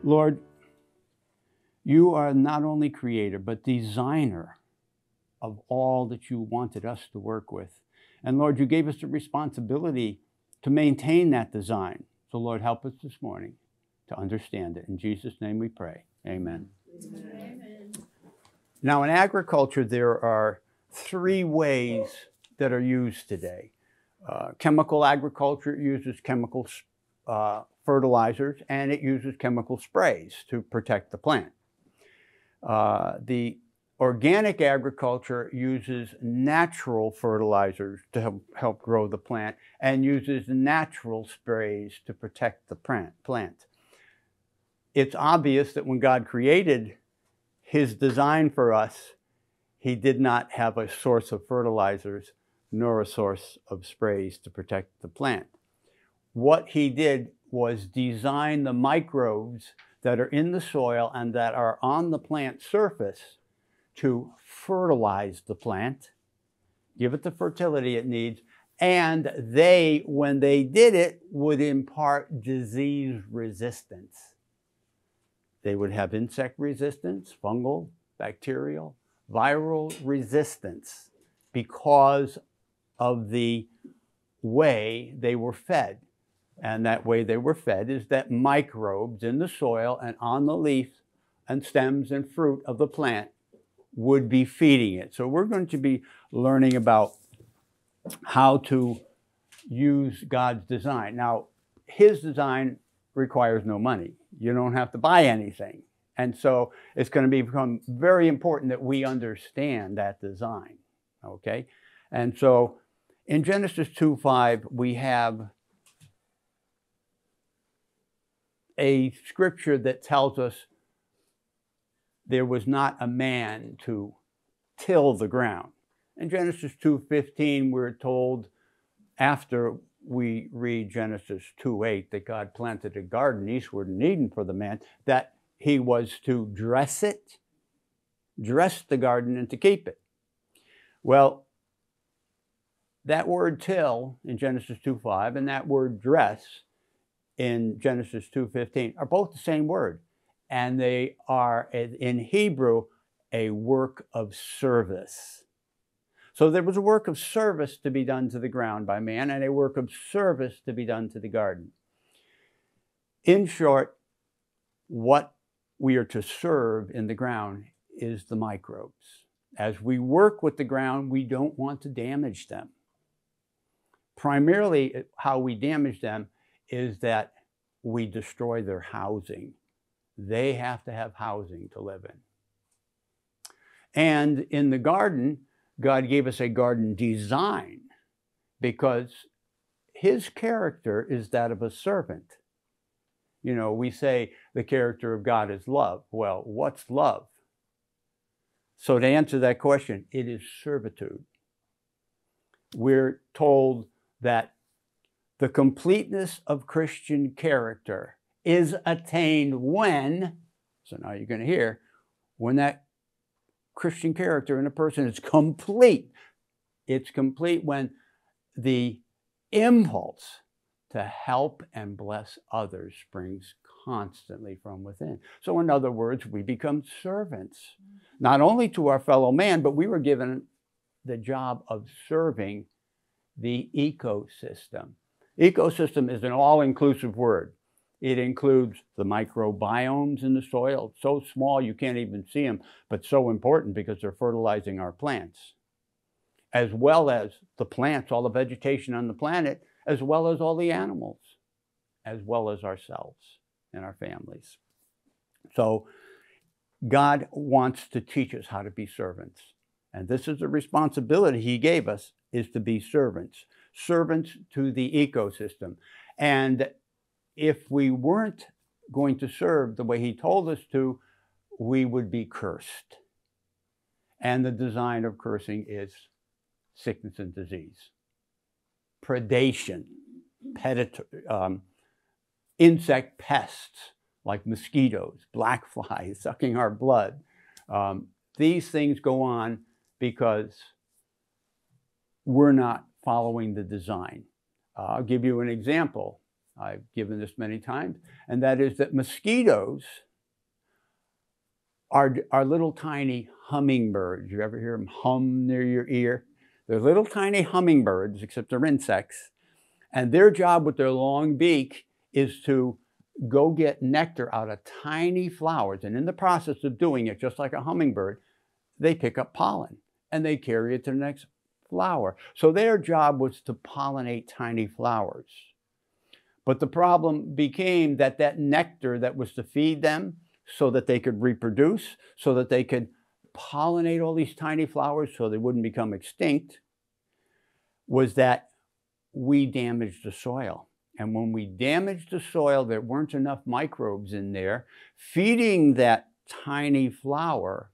Lord, you are not only creator, but designer of all that you wanted us to work with. And Lord, you gave us the responsibility to maintain that design. So Lord, help us this morning to understand it. In Jesus' name we pray. Amen. Amen. Now in agriculture, there are three ways that are used today. Chemical agriculture uses chemical fertilizers, and it uses chemical sprays to protect the plant. The organic agriculture uses natural fertilizers to help grow the plant and uses natural sprays to protect the plant. It's obvious that when God created his design for us, he did not have a source of fertilizers nor a source of sprays to protect the plant. What he did was design the microbes that are in the soil and that are on the plant surface to fertilize the plant, give it the fertility it needs, and they, when they did it, would impart disease resistance. They would have insect resistance, fungal, bacterial, viral resistance because of the way they were fed. And that way they were fed is that microbes in the soil and on the leaf and stems and fruit of the plant would be feeding it. So we're going to be learning about how to use God's design. Now, his design requires no money. You don't have to buy anything. And so it's going to become very important that we understand that design, okay? And so in Genesis 2:5, we have a scripture that tells us there was not a man to till the ground. In Genesis 2:15, we're told, after we read Genesis 2:8, that God planted a garden eastward in Eden for the man, that he was to dress the garden, and to keep it. Well, that word till in Genesis 2:5 and that word dress in Genesis 2:15 are both the same word. And they are, in Hebrew, a work of service. So there was a work of service to be done to the ground by man and a work of service to be done to the garden. In short, what we are to serve in the ground is the microbes. As we work with the ground, we don't want to damage them. Primarily, how we damage them is that we destroy their housing. They have to have housing to live in. And in the garden, God gave us a garden design because his character is that of a servant. You know, we say the character of God is love. Well, what's love? So to answer that question, it is servitude. We're told that the completeness of Christian character is attained when, so now you're going to hear, when that Christian character in a person is complete. It's complete when the impulse to help and bless others springs constantly from within. So in other words, we become servants, not only to our fellow man, but we were given the job of serving the ecosystem. Ecosystem is an all-inclusive word. It includes the microbiomes in the soil. It's so small you can't even see them, but so important because they're fertilizing our plants, as well as the plants, all the vegetation on the planet, as well as all the animals, as well as ourselves and our families. So God wants to teach us how to be servants. And this is a responsibility he gave us, is to be servants. Servants to the ecosystem. And if we weren't going to serve the way he told us to, we would be cursed. And the design of cursing is sickness and disease, predation, insect pests like mosquitoes, black flies sucking our blood. These things go on because we're not following the design. I'll give you an example. I've given this many times, and that is that mosquitoes are little tiny hummingbirds. You ever hear them hum near your ear? They're little tiny hummingbirds, except they're insects. And their job with their long beak is to go get nectar out of tiny flowers. And in the process of doing it, just like a hummingbird, they pick up pollen and they carry it to the next flower. So their job was to pollinate tiny flowers. But the problem became that that nectar that was to feed them so that they could reproduce, so that they could pollinate all these tiny flowers so they wouldn't become extinct, was that we damaged the soil. And when we damaged the soil, there weren't enough microbes in there feeding that tiny flower.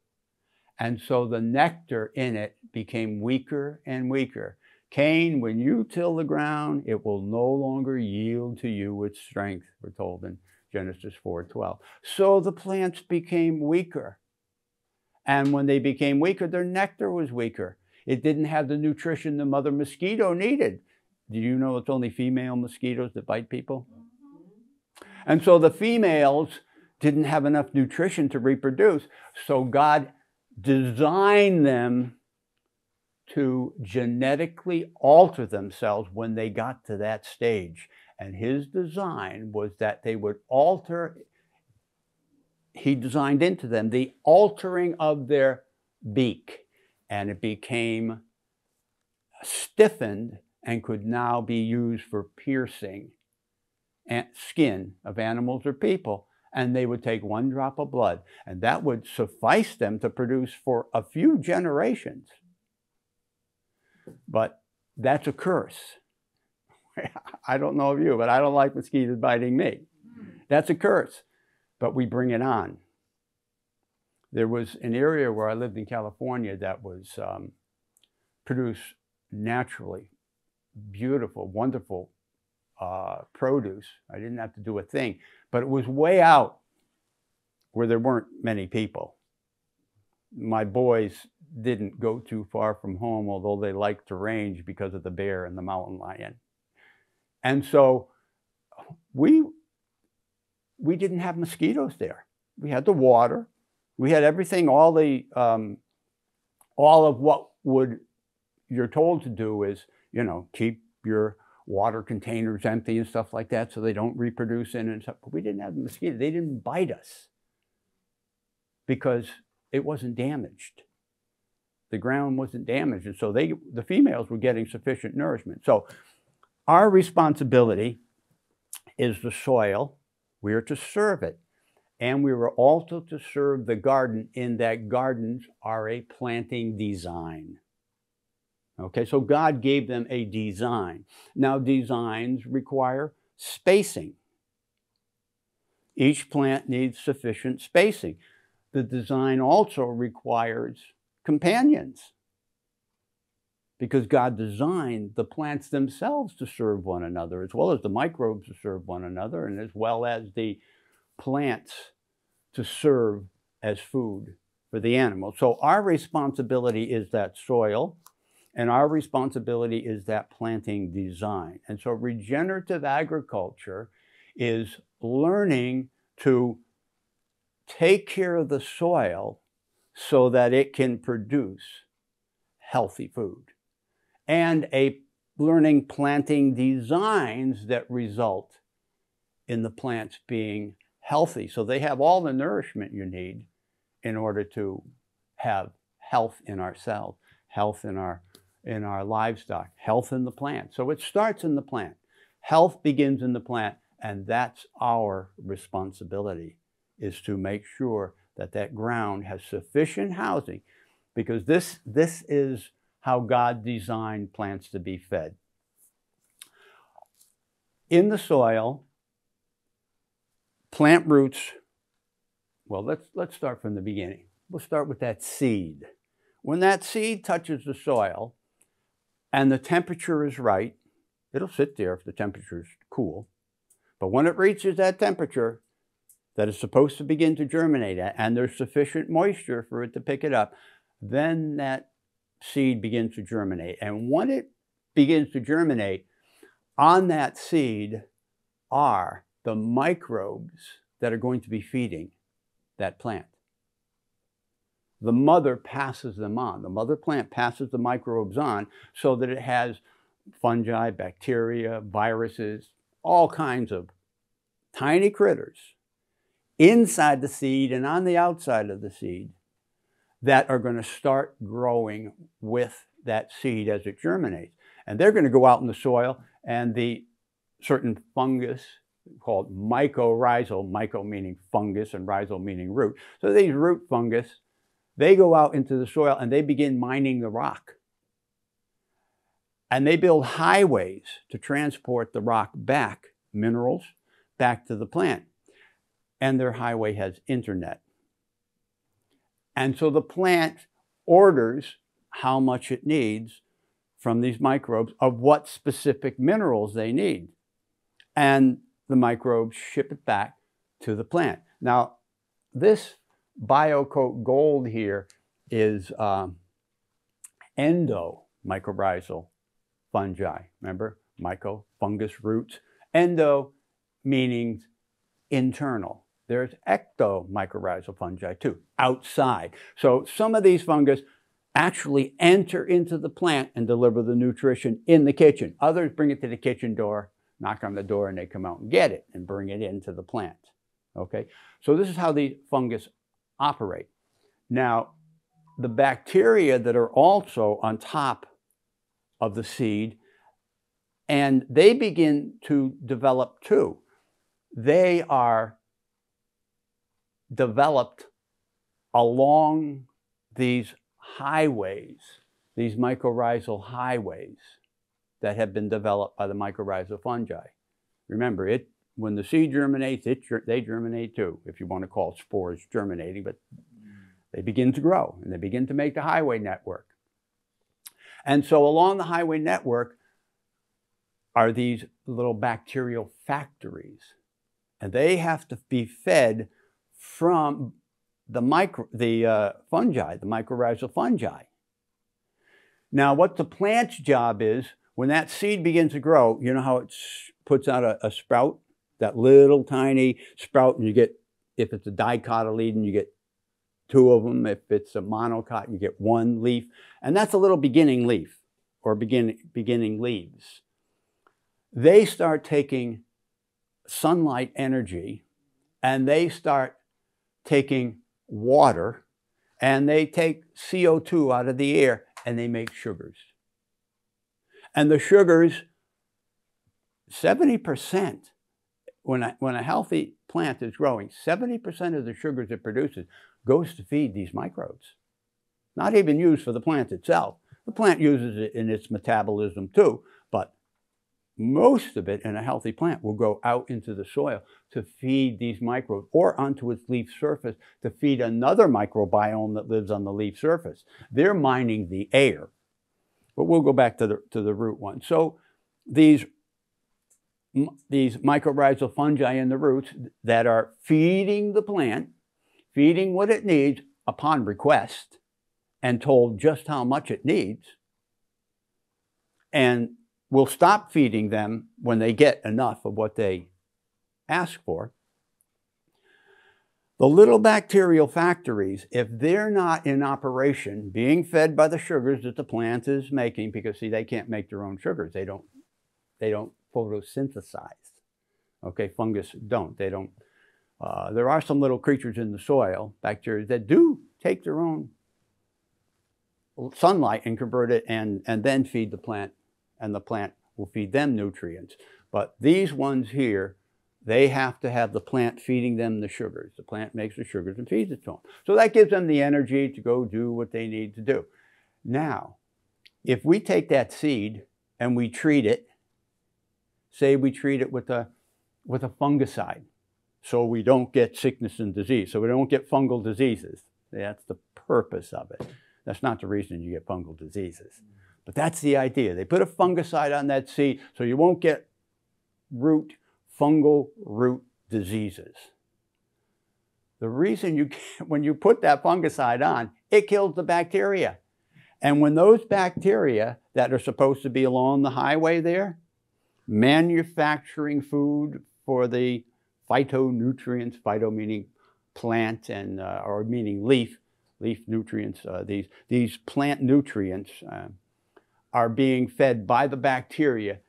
And so the nectar in it became weaker and weaker. Cain, when you till the ground, it will no longer yield to you its strength, we're told in Genesis 4:12. So the plants became weaker. And when they became weaker, their nectar was weaker. It didn't have the nutrition the mother mosquito needed. Do you know it's only female mosquitoes that bite people? And so the females didn't have enough nutrition to reproduce. So God designed them to genetically alter themselves when they got to that stage. And his design was that they would alter, he designed into them the altering of their beak. And it became stiffened and could now be used for piercing skin of animals or people. And they would take one drop of blood, and that would suffice them to produce for a few generations. But that's a curse. I don't know of you, but I don't like mosquitoes biting me. That's a curse, but we bring it on. There was an area where I lived in California that was produced naturally, beautiful, wonderful produce. I didn't have to do a thing, but it was way out where there weren't many people. My boys didn't go too far from home, although they liked to range because of the bear and the mountain lion. And so we didn't have mosquitoes there. We had the water. We had everything, all of what you're told to do is, keep your water containers empty and stuff like that so they don't reproduce in and stuff. But we didn't have the mosquitoes. They didn't bite us because it wasn't damaged. The ground wasn't damaged. And so the females were getting sufficient nourishment. So our responsibility is the soil. We are to serve it. And we were also to serve the garden in that gardens are a planting design. Okay, so God gave them a design. Now, designs require spacing. Each plant needs sufficient spacing. The design also requires companions, because God designed the plants themselves to serve one another, as well as the microbes to serve one another, and as well as the plants to serve as food for the animals. So our responsibility is that soil, and our responsibility is that planting design. And so regenerative agriculture is learning to take care of the soil so that it can produce healthy food, and learning planting designs that result in the plants being healthy. So they have all the nourishment you need in order to have health in ourselves, health in our livestock, health in the plant. So it starts in the plant. Health begins in the plant, and that's our responsibility, is to make sure that that ground has sufficient housing, because this is how God designed plants to be fed. In the soil, plant roots, well, let's start from the beginning. We'll start with that seed. When that seed touches the soil and the temperature is right, it'll sit there if the temperature is cool. But when it reaches that temperature that is supposed to begin to germinate at, and there's sufficient moisture for it to pick it up, then that seed begins to germinate. And when it begins to germinate, on that seed are the microbes that are going to be feeding that plant. The mother passes them on. The mother plant passes the microbes on so that it has fungi, bacteria, viruses, all kinds of tiny critters inside the seed and on the outside of the seed that are going to start growing with that seed as it germinates. And they're going to go out in the soil, and the certain fungus called mycorrhizal, myco meaning fungus and rhizal meaning root. So these root fungus, they go out into the soil and they begin mining the rock. And they build highways to transport the rock back, minerals, back to the plant. And their highway has internet. And so the plant orders how much it needs from these microbes of what specific minerals they need. And the microbes ship it back to the plant. Now, this BioCoat Gold here is endomycorrhizal fungi. Remember? Myco, fungus, roots. Endo meaning internal. There's ectomycorrhizal fungi too, outside. So some of these fungus actually enter into the plant and deliver the nutrition in the kitchen. Others bring it to the kitchen door, knock on the door, and they come out and get it and bring it into the plant. Okay? So this is how the fungus operate. Now, the bacteria that are also on top of the seed, and they begin to develop too. They are developed along these highways, these mycorrhizal highways that have been developed by the mycorrhizal fungi. Remember, when the seed germinates, they germinate too, if you want to call spores germinating, but they begin to grow and they begin to make the highway network. And so along the highway network are these little bacterial factories, and they have to be fed from the fungi, the mycorrhizal fungi. Now, what the plant's job is, when that seed begins to grow, you know how it puts out a sprout, that little tiny sprout, and you get, if it's a dicotyledon, you get 2 of them. If it's a monocot, you get 1 leaf. And that's a little beginning leaf, or beginning leaves. They start taking sunlight energy, and they start taking water, and they take CO2 out of the air, and they make sugars. And the sugars, 70%, when a healthy plant is growing, 70% of the sugars it produces goes to feed these microbes. Not even used for the plant itself. The plant uses it in its metabolism too, but most of it in a healthy plant will go out into the soil to feed these microbes, or onto its leaf surface to feed another microbiome that lives on the leaf surface. They're mining the air. But we'll go back to the root one. So these mycorrhizal fungi in the roots that are feeding the plant, feeding what it needs upon request, and told just how much it needs, and will stop feeding them when they get enough of what they ask for. The little bacterial factories, if they're not in operation, being fed by the sugars that the plant is making, because see, they can't make their own sugars. They don't photosynthesize. Okay, fungus don't. They don't. There are some little creatures in the soil, bacteria, that do take their own sunlight and convert it and then feed the plant, and the plant will feed them nutrients. But these ones here, they have to have the plant feeding them the sugars. The plant makes the sugars and feeds it to them. So that gives them the energy to go do what they need to do. Now, if we take that seed and we treat it, say we treat it with a fungicide, so we don't get sickness and disease, so we don't get fungal diseases. That's the purpose of it. That's not the reason you get fungal diseases. But that's the idea. They put a fungicide on that seed so you won't get fungal root diseases. The reason when you put that fungicide on, it kills the bacteria. And when those bacteria that are supposed to be along the highway there, manufacturing food for the phytonutrients, phyto meaning plant and or meaning leaf nutrients. These plant nutrients are being fed by the bacteria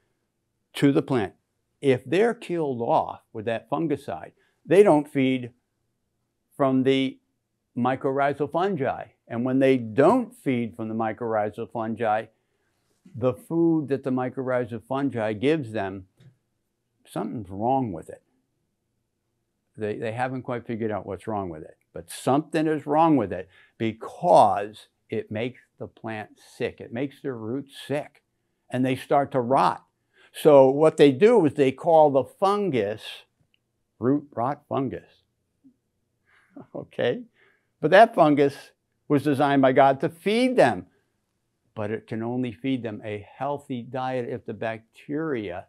to the plant. If they're killed off with that fungicide, they don't feed from the mycorrhizal fungi. And when they don't feed from the mycorrhizal fungi, the food that the mycorrhizal fungi gives them, something's wrong with it. They haven't quite figured out what's wrong with it, but something is wrong with it because it makes the plant sick. It makes their roots sick, and they start to rot. So what they do is they call the fungus root rot fungus. Okay? But that fungus was designed by God to feed them. But it can only feed them a healthy diet if the bacteria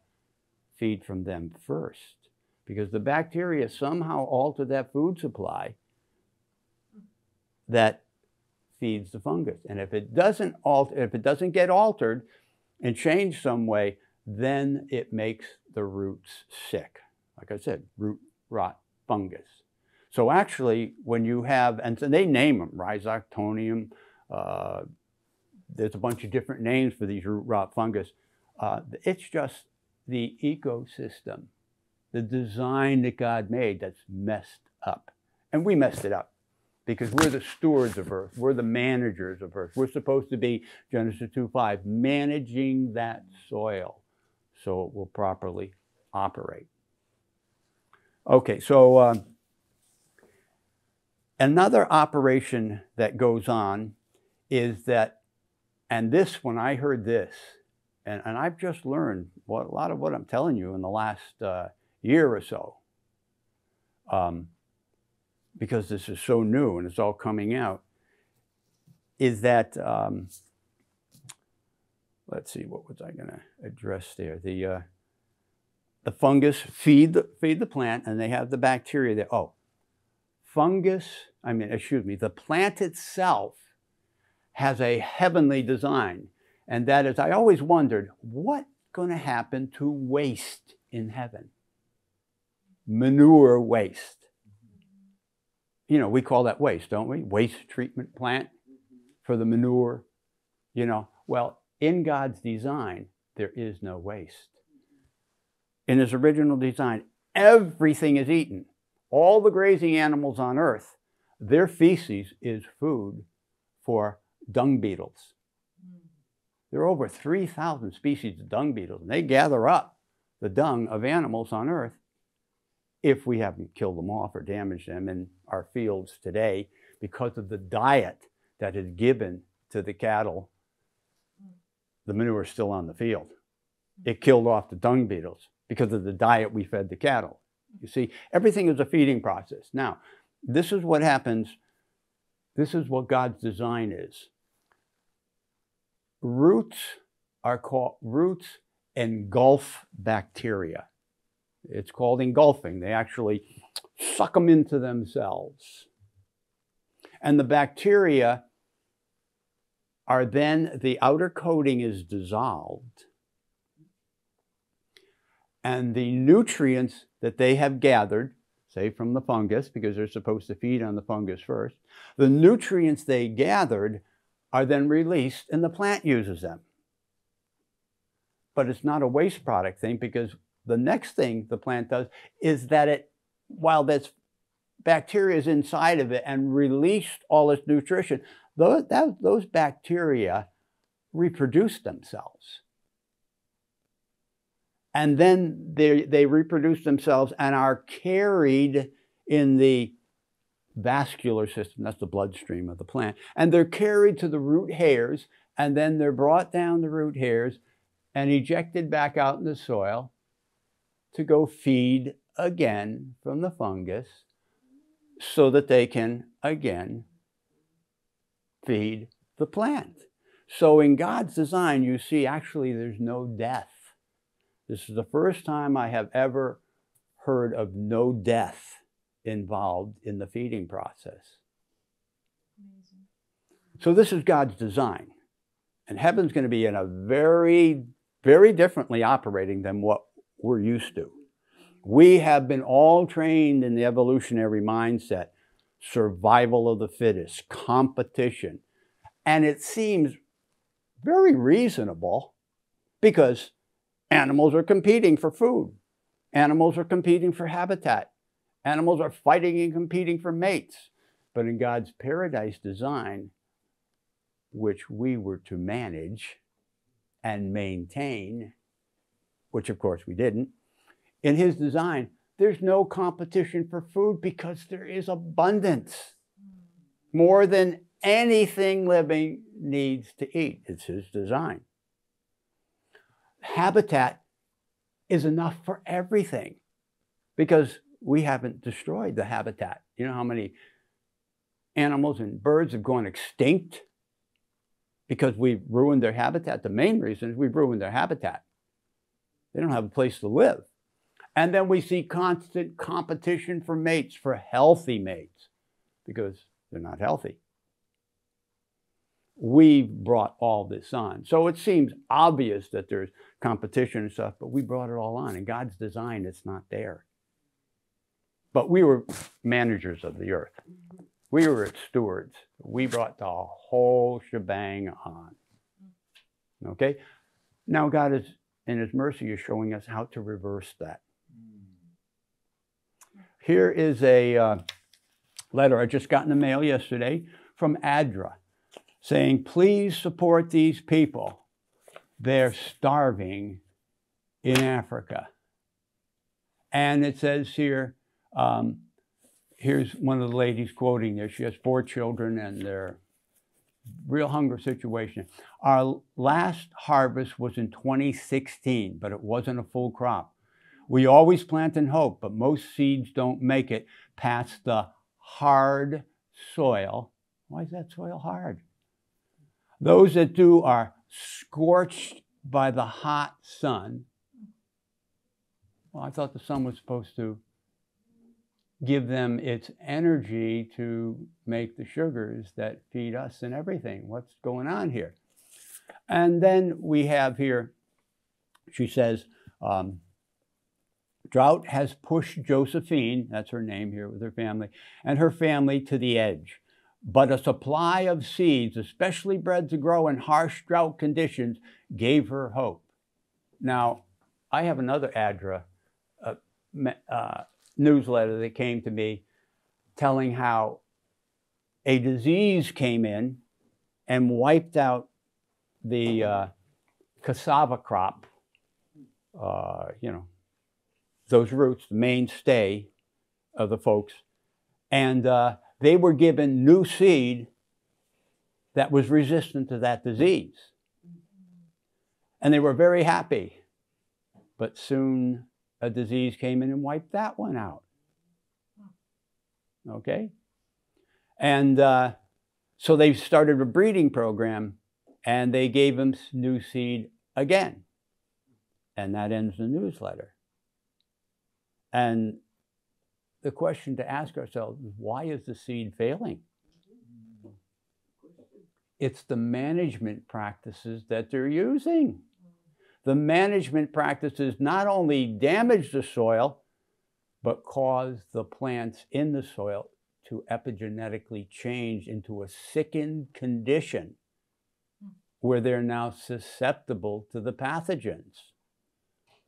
feed from them first. Because the bacteria somehow alter that food supply that feeds the fungus. And if it doesn't get altered and changed some way, then it makes the roots sick. Like I said, root rot fungus. So actually, when you have, and so they name them, rhizoctonium, there's a bunch of different names for these root rot fungus. It's just the ecosystem, the design that God made that's messed up. And we messed it up because we're the stewards of earth. We're the managers of earth. We're supposed to be, Genesis 2:5, managing that soil so it will properly operate. Okay, so another operation that goes on is that, and this, when I heard this, and I've just learned a lot of what I'm telling you in the last year or so, because this is so new and it's all coming out, is that, let's see, what was I going to address there? The fungus feed the plant, and they have the bacteria there. Oh, the plant itself has a heavenly design. And that is, I always wondered, what's going to happen to waste in heaven? Manure waste. You know, we call that waste, don't we? Waste treatment plant for the manure. You know, well, in God's design, there is no waste. In His original design, everything is eaten. All the grazing animals on earth, their feces is food for dung beetles. There are over 3,000 species of dung beetles, and they gather up the dung of animals on earth if we haven't killed them off or damaged them in our fields today because of the diet that is given to the cattle. The manure is still on the field. It killed off the dung beetles because of the diet we fed the cattle. You see, everything is a feeding process. Now, this is what happens. This is what God's design is. Roots engulf bacteria. It's called engulfing. They actually suck them into themselves. And the bacteria are then, the outer coating is dissolved. And the nutrients that they have gathered, say from the fungus, because they're supposed to feed on the fungus first, the nutrients they gathered are then released and the plant uses them. But it's not a waste product thing, because the next thing the plant does is that while this bacteria is inside of it and released all its nutrition, those bacteria reproduce themselves. And then they reproduce themselves and are carried in the vascular system, that's the bloodstream of the plant, and they're carried to the root hairs, and then they're brought down the root hairs and ejected back out in the soil to go feed again from the fungus so that they can again feed the plant. So in God's design, you see, actually there's no death. This is the first time I have ever heard of no death involved in the feeding process. Amazing. So this is God's design. And heaven's going to be in a very, very differently operating than what we're used to. We have been all trained in the evolutionary mindset, survival of the fittest, competition. And it seems very reasonable because animals are competing for food. Animals are competing for habitat. Animals are fighting and competing for mates. But in God's paradise design, which we were to manage and maintain, which of course we didn't, in his design, there's no competition for food because there is abundance. More than anything living needs to eat. It's his design. Habitat is enough for everything because we haven't destroyed the habitat. You know how many animals and birds have gone extinct because we've ruined their habitat? The main reason is we've ruined their habitat. They don't have a place to live. And then we see constant competition for mates, for healthy mates, because they're not healthy. We've brought all this on. So it seems obvious that there's competition and stuff, but we brought it all on. In God's design, it's not there. But we were managers of the earth. We were its stewards. We brought the whole shebang on. Okay? Now God is, in his mercy, is showing us how to reverse that. Here is a letter I just got in the mail yesterday from ADRA saying, please support these people. They're starving in Africa. And it says here, here's one of the ladies quoting there. She has 4 children and they're real hunger situation. Our last harvest was in 2016, but it wasn't a full crop. We always plant in hope, but most seeds don't make it past the hard soil. Why is that soil hard? Those that do are scorched by the hot sun. Well, I thought the sun was supposed to give them its energy to make the sugars that feed us and everything. What's going on here? And then we have here, she says, drought has pushed Josephine, that's her name here with her family, and her family to the edge. But a supply of seeds, especially bred to grow in harsh drought conditions, gave her hope. Now, I have another ADRA newsletter that came to me telling how a disease came in and wiped out the cassava crop, those roots, the mainstay of the folks. And they were given new seed that was resistant to that disease. And they were very happy. But soon a disease came in and wiped that one out. Okay? And so they started a breeding program and they gave them new seed again. And that ends the newsletter. And the question to ask ourselves is, why is the seed failing? It's the management practices that they're using. The management practices not only damage the soil, but cause the plants in the soil to epigenetically change into a sickened condition where they're now susceptible to the pathogens.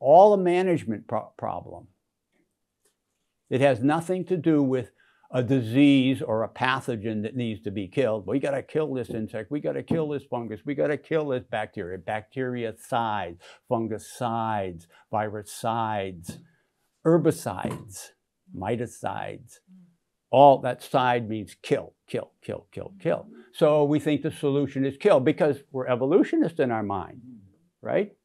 All a management problem. It has nothing to do with a disease or a pathogen that needs to be killed. We got to kill this insect. We got to kill this fungus. We got to kill this bacteria. Bactericides, fungicides, virucides, herbicides, miticides. All that side means kill, kill, kill, kill, kill. So we think the solution is kill because we're evolutionists in our mind, right?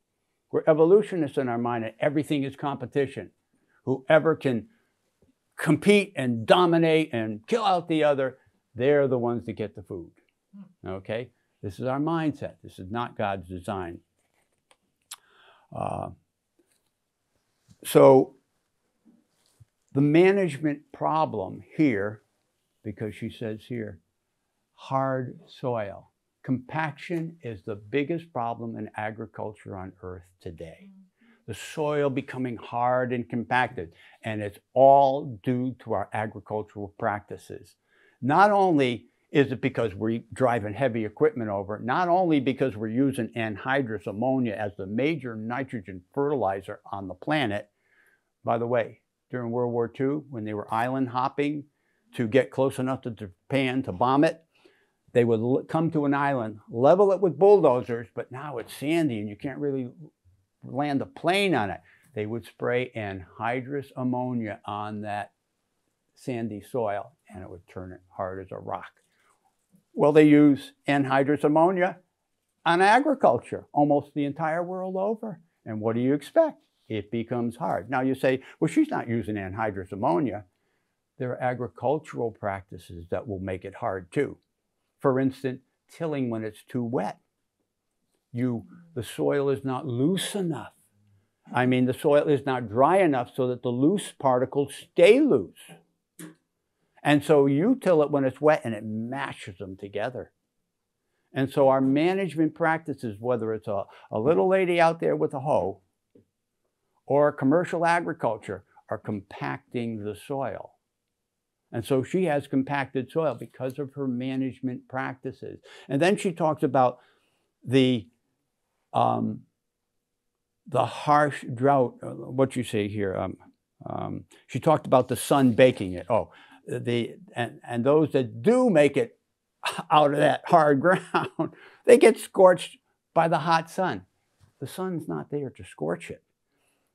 We're evolutionists in our mind and everything is competition. Whoever can compete and dominate and kill out the other, they're the ones that get the food. Okay? This is our mindset. This is not God's design. So the management problem here, because she says here, hard soil. Compaction is the biggest problem in agriculture on earth today. the soil becoming hard and compacted. And it's all due to our agricultural practices. Not only is it because we're driving heavy equipment over, not only because we're using anhydrous ammonia as the major nitrogen fertilizer on the planet. By the way, during World War II, when they were island hopping to get close enough to Japan to bomb it, they would come to an island, level it with bulldozers, but now it's sandy and you can't really land a plane on it. They would spray anhydrous ammonia on that sandy soil and it would turn it hard as a rock. Well, they use anhydrous ammonia on agriculture almost the entire world over. And what do you expect? It becomes hard. Now you say, well, she's not using anhydrous ammonia. There are agricultural practices that will make it hard too. For instance, tilling when it's too wet. The soil is not loose enough. I mean, the soil is not dry enough so that the loose particles stay loose. And so you till it when it's wet and it mashes them together. And so our management practices, whether it's a little lady out there with a hoe or commercial agriculture, are compacting the soil. And so she has compacted soil because of her management practices. And then she talks about the harsh drought, what you say here. She talked about the sun baking it. Oh, and those that do make it out of that hard ground, they get scorched by the hot sun. The sun's not there to scorch it.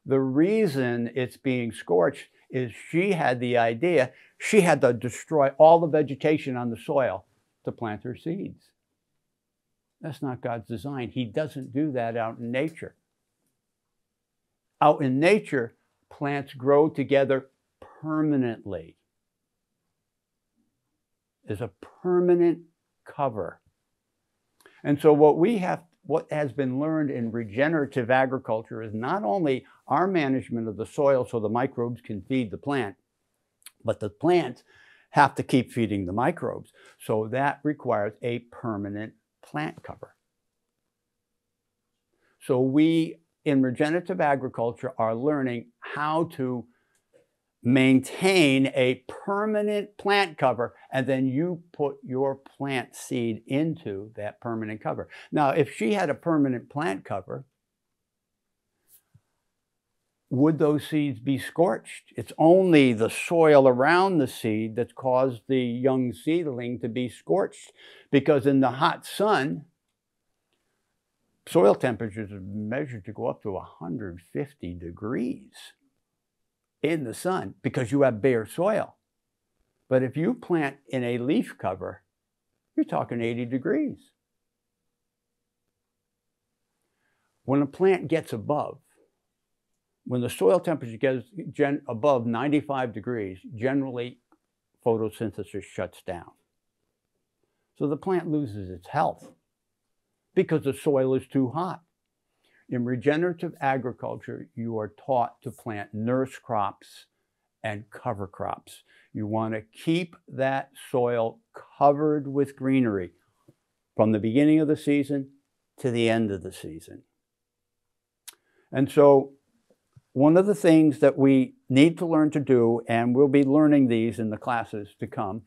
The reason it's being scorched is she had the idea she had to destroy all the vegetation on the soil to plant her seeds. That's not God's design. He doesn't do that out in nature. Out in nature, plants grow together permanently. There's a permanent cover. And so what has been learned in regenerative agriculture is not only our management of the soil so the microbes can feed the plant, but the plants have to keep feeding the microbes. So that requires a permanent plant cover. So we, in regenerative agriculture, are learning how to maintain a permanent plant cover, and then you put your plant seed into that permanent cover. Now, if she had a permanent plant cover, would those seeds be scorched? It's only the soil around the seed that's caused the young seedling to be scorched, because in the hot sun, soil temperatures are measured to go up to 150 degrees in the sun because you have bare soil. But if you plant in a leaf cover, you're talking 80 degrees. When a plant gets when the soil temperature gets above 95 degrees, generally photosynthesis shuts down. So the plant loses its health because the soil is too hot. In regenerative agriculture, you are taught to plant nurse crops and cover crops. You want to keep that soil covered with greenery from the beginning of the season to the end of the season. And so one of the things that we need to learn to do, and we'll be learning these in the classes to come,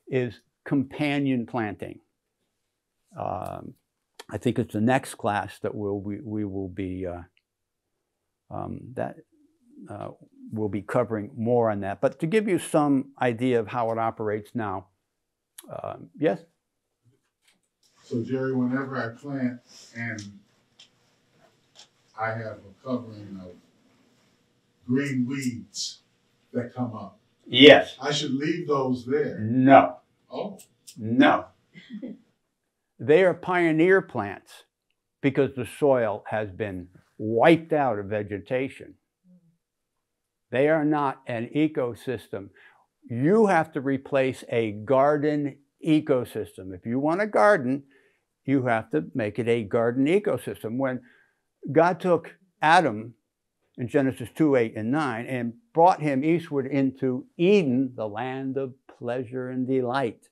is companion planting. I think it's the next class that we'll be covering more on that. But to give you some idea of how it operates now, yes? So Jerry, whenever I plant and I have a covering of green weeds that come up, yes, I should leave those there? No. Oh. No. They are pioneer plants because the soil has been wiped out of vegetation. They are not an ecosystem. You have to replace a garden ecosystem. If you want a garden, you have to make it a garden ecosystem. When God took Adam in Genesis 2, 8, and 9 and brought him eastward into Eden, the land of pleasure and delight,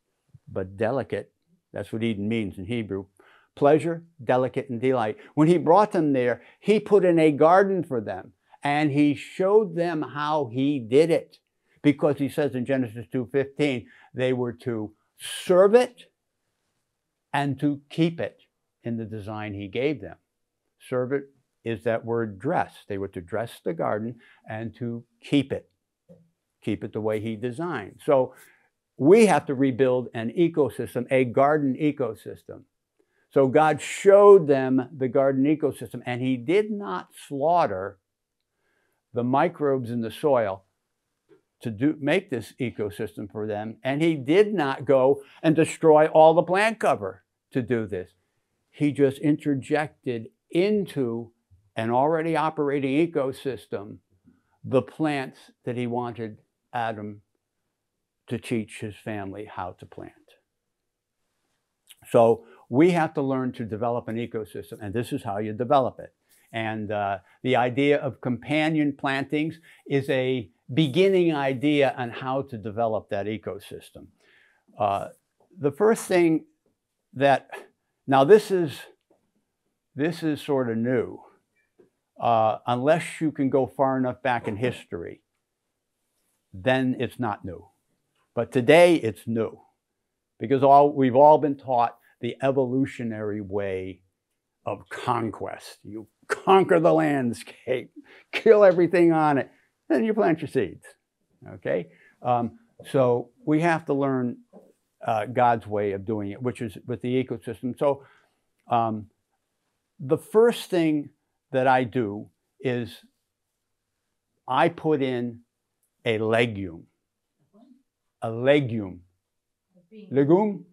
but delicate. That's what Eden means in Hebrew. pleasure, delicate, and delight. When he brought them there, he put in a garden for them, and he showed them how he did it. Because he says in Genesis 2:15, they were to serve it and to keep it in the design he gave them. Serve it is that word dress. They were to dress the garden and to keep it the way he designed. So we have to rebuild an ecosystem, a garden ecosystem. So God showed them the garden ecosystem, and he did not slaughter the microbes in the soil to make this ecosystem for them, and he did not go and destroy all the plant cover to do this. He just interjected into an already operating ecosystem the plants that he wanted Adam to teach his family how to plant. So we have to learn to develop an ecosystem, and this is how you develop it. And the idea of companion plantings is a beginning idea on how to develop that ecosystem. The first thing that, now this is sort of new, unless you can go far enough back in history, then it's not new. But today it's new, because we've all been taught the evolutionary way of conquest. You conquer the landscape, kill everything on it, then you plant your seeds, okay? So we have to learn God's way of doing it, which is with the ecosystem. So the first thing that I do is I put in a legume. A legume. Legume?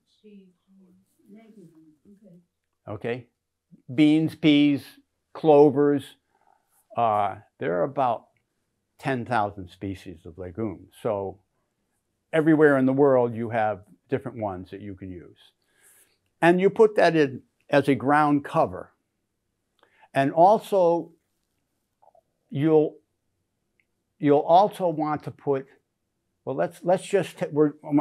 Okay. Beans, peas, clovers. There are about 10,000 species of legumes. So everywhere in the world you have different ones that you can use. And you put that in as a ground cover. And also you'll also want to put, well, let's just,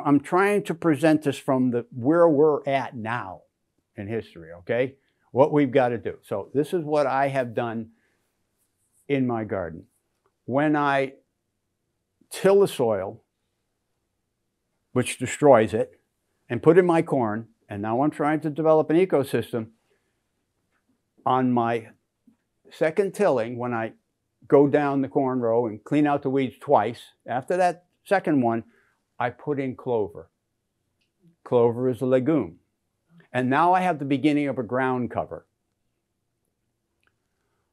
I'm trying to present this from where we're at now in history, okay? What we've got to do. So this is what I have done in my garden. When I till the soil, which destroys it, and put in my corn, and now I'm trying to develop an ecosystem, on my second tilling, when I go down the corn row and clean out the weeds twice, after that second one, I put in clover. Clover is a legume. And now I have the beginning of a ground cover.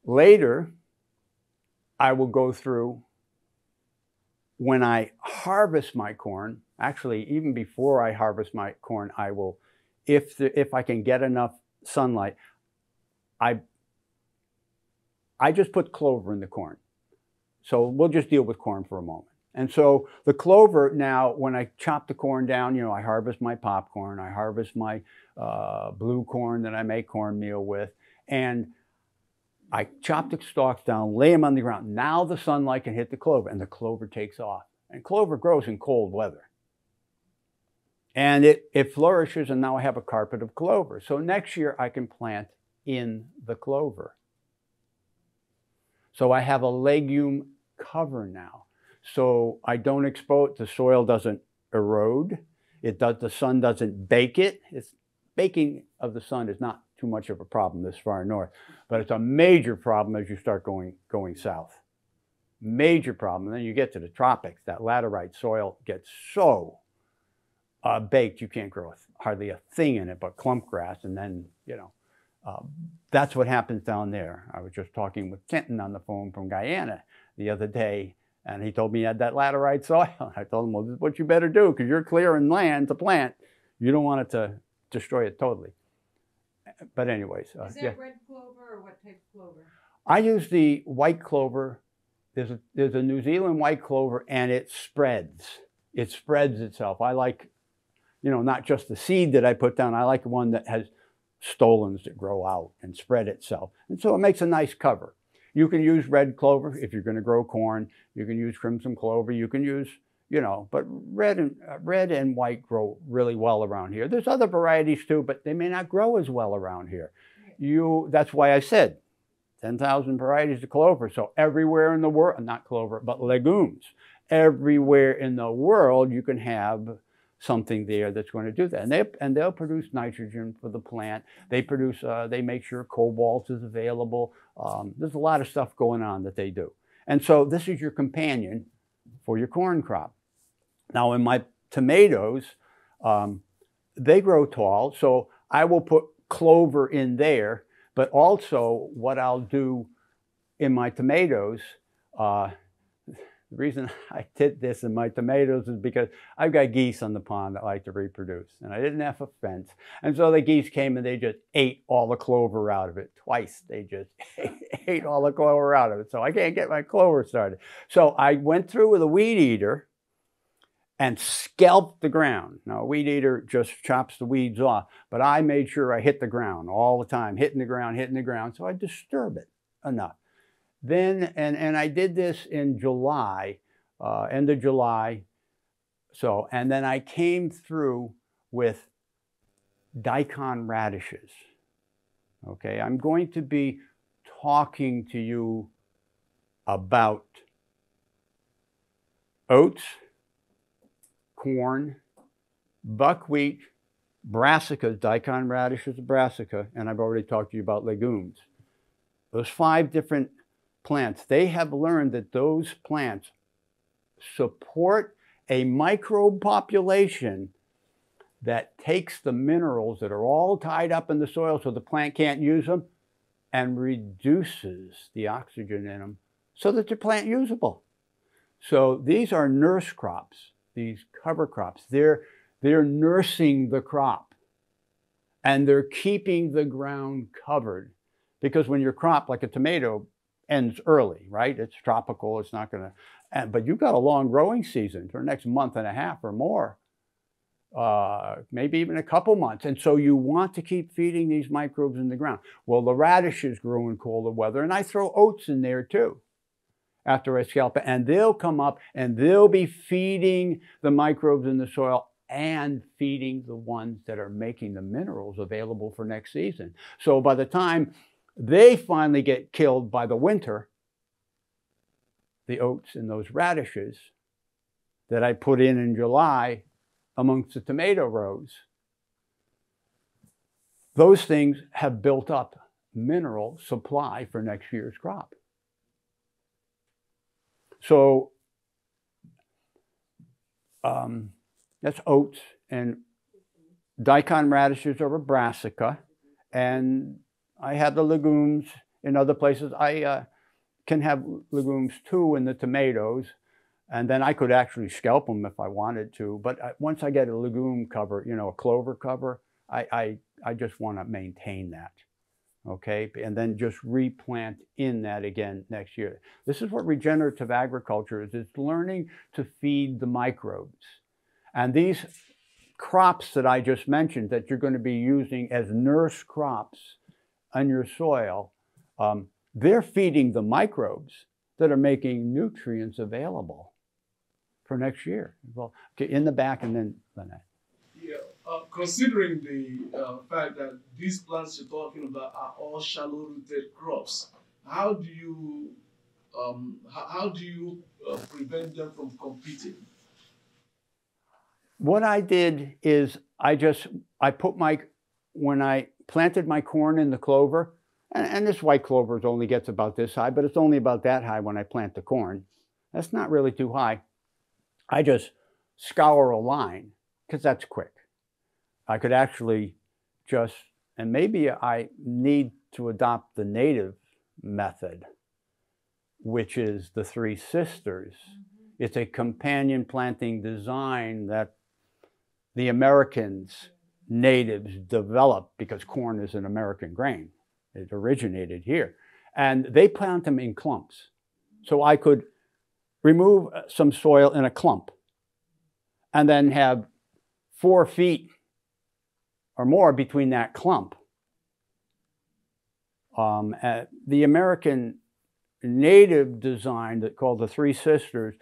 Later, I will go through, when I harvest my corn, actually even before I harvest my corn, I will, if I can get enough sunlight, I just put clover in the corn. So we'll just deal with corn for a moment. And so the clover now, when I chop the corn down, you know, I harvest my popcorn, I harvest my blue corn that I make cornmeal with, and I chop the stalks down, lay them on the ground. Now the sunlight can hit the clover, and the clover takes off. And clover grows in cold weather. And it flourishes, and now I have a carpet of clover. So next year I can plant in the clover. So I have a legume cover now. So I don't expose, the soil doesn't erode. The sun doesn't bake it. Baking of the sun is not too much of a problem this far north, but it's a major problem as you start going south. Major problem. And then you get to the tropics. That laterite soil gets so baked you can't grow hardly a thing in it but clump grass, and then, you know, that's what happens down there. I was just talking with Kenton on the phone from Guyana the other day, and he told me he had that laterite soil. I told him, well, this is what you better do, because you're clearing land to plant. You don't want it to destroy it totally. But anyways. Is that yeah. red clover or what type of clover? I use the white clover. There's a New Zealand white clover, and it spreads. It spreads itself. I like, you know, not just the seed that I put down. I like the one that has stolons that grow out and spread itself. And so it makes a nice cover. You can use red clover if you're going to grow corn. You can use crimson clover. You can use, you know, but red and white grow really well around here. There's other varieties too, but they may not grow as well around here. That's why I said 10,000 varieties of clover. So everywhere in the world, not clover, but legumes, everywhere in the world, you can have something there that's going to do that. And they'll produce nitrogen for the plant. They make sure cobalt is available. There's a lot of stuff going on that they do. And so this is your companion for your corn crop. Now in my tomatoes, they grow tall, so I will put clover in there, but also what I'll do in my tomatoes, the reason I did this in my tomatoes is because I've got geese on the pond that like to reproduce, and I didn't have a fence. And so the geese came and they just ate all the clover out of it. Twice they just ate all the clover out of it. So I can't get my clover started. So I went through with a weed eater and scalped the ground. Now a weed eater just chops the weeds off, but I made sure I hit the ground all the time, hitting the ground, so I disturb it enough. Then, and I did this in July, end of July. So, and then I came through with daikon radishes. Okay, I'm going to be talking to you about oats, corn, buckwheat, brassicas, daikon radishes, brassica, and I've already talked to you about legumes. Those 5 different plants, they have learned that those plants support a microbe population that takes the minerals that are all tied up in the soil so the plant can't use them and reduces the oxygen in them so that they're plant usable. So these are nurse crops, these cover crops. They're nursing the crop and they're keeping the ground covered, because when your crop, like a tomato, ends early, right? It's tropical, it's not gonna, but you've got a long growing season for the next month and a half or more, maybe even a couple months. And so you want to keep feeding these microbes in the ground. Well, the radishes grow in colder weather, and I throw oats in there too after I scalp it, and they'll come up and they'll be feeding the microbes in the soil and feeding the ones that are making the minerals available for next season. So by the time they finally get killed by the winter, the oats and those radishes that I put in July amongst the tomato rows, those things have built up mineral supply for next year's crop. So that's oats, and daikon radishes are a brassica, and I have the legumes in other places. I can have legumes too in the tomatoes, and then I could actually scalp them if I wanted to. But once I get a legume cover, you know, a clover cover, I just want to maintain that, okay? And then just replant in that again next year. This is what regenerative agriculture is. It's learning to feed the microbes. And these crops that I just mentioned that you're going to be using as nurse crops on your soil, they're feeding the microbes that are making nutrients available for next year. Well, okay, in the back and then that. Yeah, considering the fact that these plants you're talking about are all shallow-rooted crops, how do you prevent them from competing? What I did is when I planted my corn in the clover, and this white clover only gets about this high, but it's only about that high when I plant the corn. That's not really too high. I just scour a line, because that's quick. I could actually just, and maybe I need to adopt the native method, which is the 3 sisters. It's a companion planting design that the Americans, natives, developed because corn is an American grain. It originated here. And they plant them in clumps. So I could remove some soil in a clump and then have 4 feet or more between that clump. The American native design that called the 3 sisters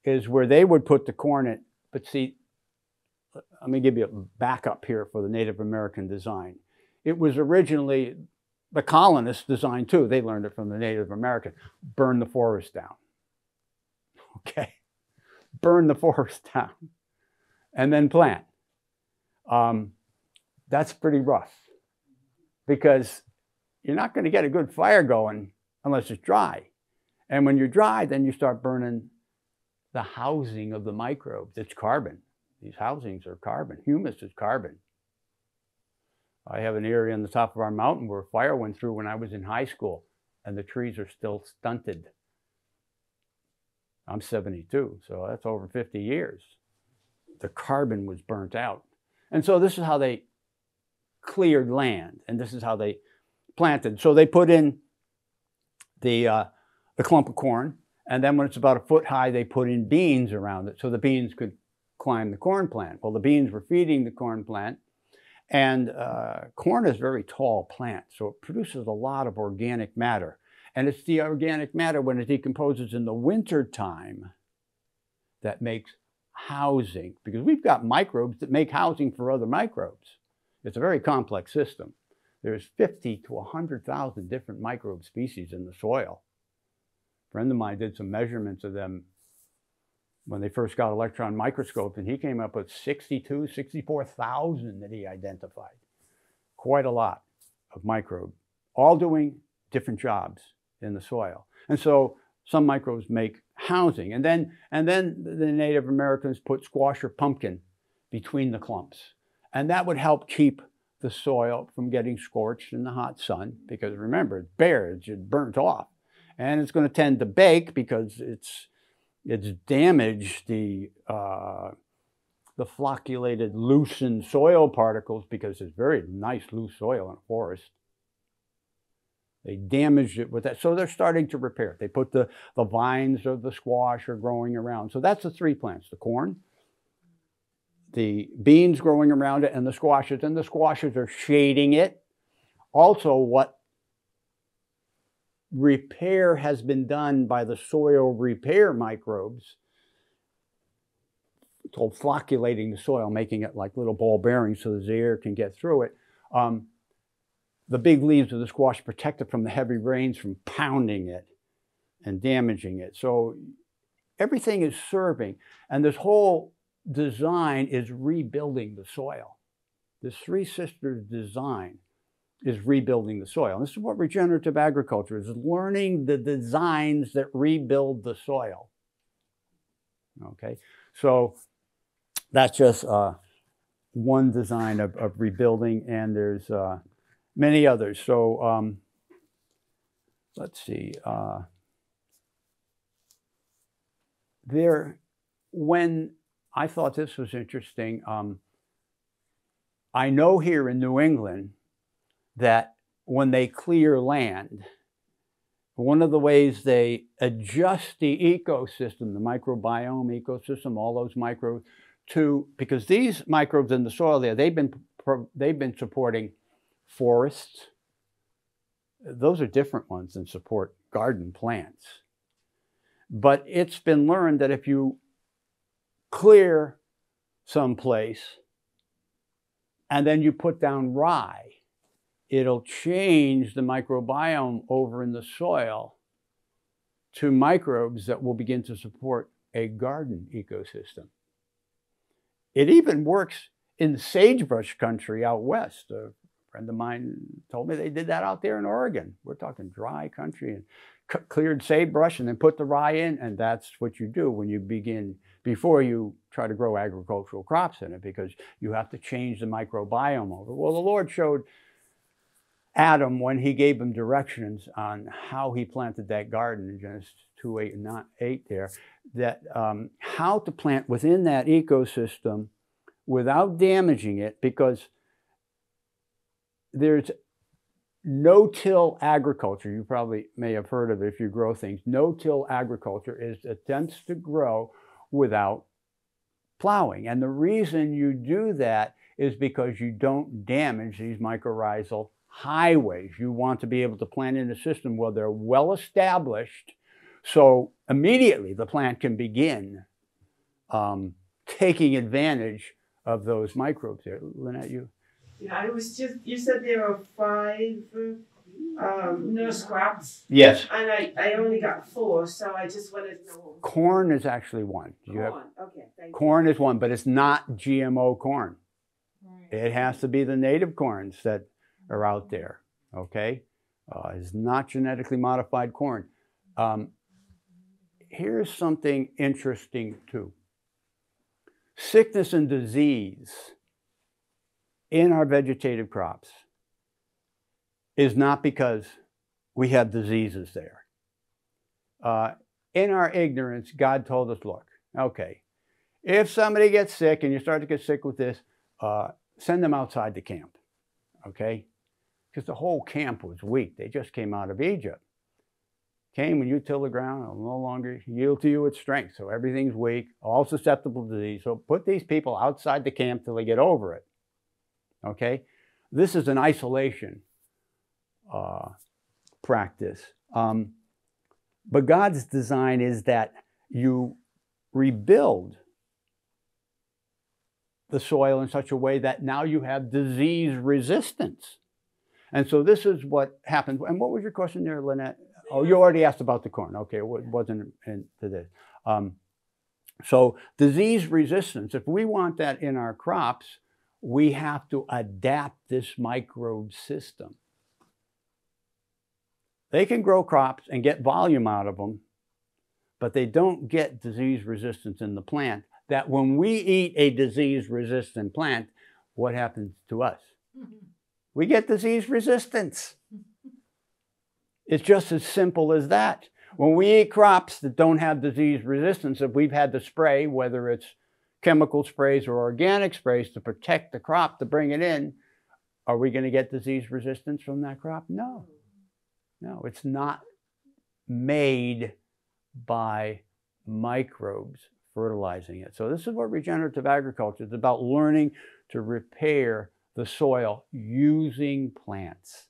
is where they would put the corn in. But see, let me give you a backup here for the Native American design. It was originally the colonists' design too. They learned it from the Native American. Burn the forest down. Okay? Burn the forest down. And then plant. That's pretty rough because you're not going to get a good fire going unless it's dry. And when you're dry, then you start burning the housing of the microbes. It's carbon. These housings are carbon. Humus is carbon. I have an area on the top of our mountain where fire went through when I was in high school, and the trees are still stunted. I'm 72, so that's over 50 years. The carbon was burnt out. And so this is how they cleared land, and this is how they planted. So they put in the clump of corn, and then when it's about a foot high, they put in beans around it so the beans could climb the corn plant. Well, the beans were feeding the corn plant, and corn is a very tall plant, so it produces a lot of organic matter. And it's the organic matter when it decomposes in the winter time that makes housing, because we've got microbes that make housing for other microbes. It's a very complex system. There's 50 to 100,000 different microbe species in the soil. A friend of mine did some measurements of them when they first got electron microscopes, and he came up with 62, 64,000 that he identified. Quite a lot of microbes, all doing different jobs in the soil. And so some microbes make housing. And then the Native Americans put squash or pumpkin between the clumps. And that would help keep the soil from getting scorched in the hot sun, because remember, it's bare, it's just burnt off. And it's going to tend to bake because it's damaged the flocculated, loosened soil particles, because it's very nice loose soil in a forest. They damaged it with that. So they're starting to repair. They put the vines of the squash are growing around. So that's the three plants: the corn, the beans growing around it, and the squashes. And the squashes are shading it. Also, what repair has been done by the soil repair microbes, called flocculating the soil, making it like little ball bearings so the air can get through it. The big leaves of the squash protect it from the heavy rains from pounding it and damaging it. So everything is serving. And this whole design is rebuilding the soil. This Three Sisters design is rebuilding the soil. And this is what regenerative agriculture is: learning the designs that rebuild the soil. Okay, so that's just one design of rebuilding, and there's many others. So let's see. When I thought this was interesting, I know here in New England that when they clear land, one of the ways they adjust the ecosystem, the microbiome ecosystem, all those microbes, because these microbes in the soil there, they've been supporting forests. Those are different ones than support garden plants. But it's been learned that if you clear someplace and then you put down rye, it'll change the microbiome over in the soil to microbes that will begin to support a garden ecosystem. It even works in sagebrush country out west. A friend of mine told me they did that out there in Oregon. We're talking dry country, and cleared sagebrush and then put the rye in, and that's what you do when you begin, before you try to grow agricultural crops in it, because you have to change the microbiome over. Well, the Lord showed Adam, when he gave him directions on how he planted that garden in Genesis 2, 8, and 8 there, that how to plant within that ecosystem without damaging it, because there's no-till agriculture. You probably may have heard of it if you grow things. No-till agriculture is attempts to grow without plowing. And the reason you do that is because you don't damage these mycorrhizal highways. You want to be able to plant in a system where they're well established, so immediately the plant can begin taking advantage of those microbes there. Lynette, you? Yeah, I was just, you said there are 5 nurse crops, Yes. and I only got 4, so I just wanted to know. Corn is actually one. Corn, okay, thank you. Corn is one, but it's not GMO corn. Right. It has to be the native corns that are out there, okay? It's not genetically modified corn. Here's something interesting too. Sickness and disease in our vegetative crops is not because we have diseases there. In our ignorance, God told us, look, okay, if somebody gets sick and you start to get sick with this, send them outside the camp, okay? Because the whole camp was weak. They just came out of Egypt. Came when you till the ground, it'll no longer yield to you its strength. So everything's weak, all susceptible to disease. So put these people outside the camp till they get over it, okay? This is an isolation practice. But God's design is that you rebuild the soil in such a way that now you have disease resistance. And so this is what happens. And what was your question there, Lynette? Oh, you already asked about the corn. Okay, it wasn't into this. So disease resistance, if we want that in our crops, we have to adapt this microbe system. They can grow crops and get volume out of them, but they don't get disease resistance in the plant. That when we eat a disease-resistant plant, what happens to us? We get disease resistance. It's just as simple as that. When we eat crops that don't have disease resistance, if we've had to spray, whether it's chemical sprays or organic sprays to protect the crop to bring it in, are we going to get disease resistance from that crop? No. No, it's not made by microbes fertilizing it. So this is what regenerative agriculture is about, learning to repair the soil using plants.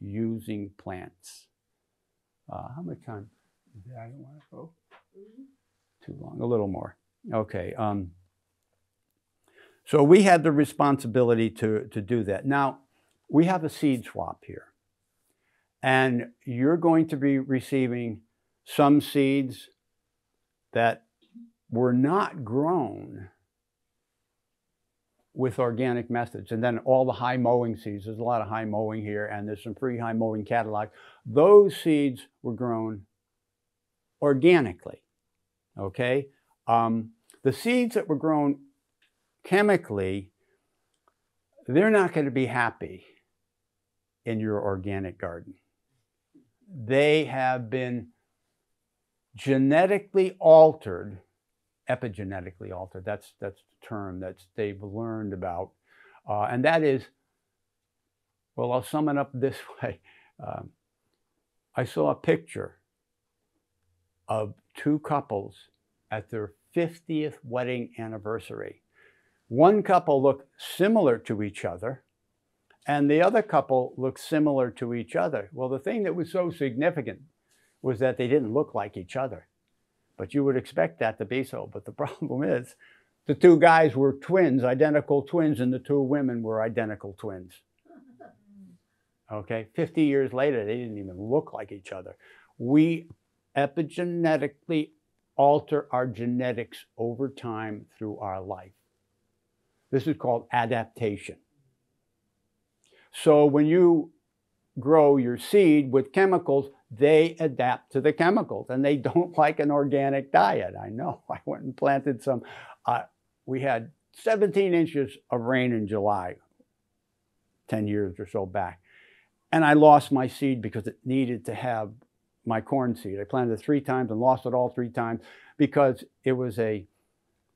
Using plants. How much time? I don't want to go too long. A little more. Okay. So we had the responsibility to do that. Now, we have a seed swap here. And you're going to be receiving some seeds that were not grown with organic methods. And then all the high mowing seeds, there's a lot of high mowing here, and there's some free high mowing catalogs. Those seeds were grown organically, okay? The seeds that were grown chemically, they're not going to be happy in your organic garden. They have been genetically altered, epigenetically altered. That's the term that they've learned about. And that is, well, I'll sum it up this way. I saw a picture of 2 couples at their 50th wedding anniversary. One couple looked similar to each other, and the other couple looked similar to each other. Well, the thing that was so significant was that they didn't look like each other. But you would expect that to be so. But the problem is, the 2 guys were twins, identical twins, and the 2 women were identical twins. Okay, 50 years later, they didn't even look like each other. We epigenetically alter our genetics over time through our life. This is called adaptation. So when you grow your seed with chemicals, they adapt to the chemicals, and they don't like an organic diet. I know. I went and planted some. We had 17 inches of rain in July, 10 years or so back. And I lost my seed because it needed to have my corn seed. I planted it 3 times and lost it all 3 times because it was a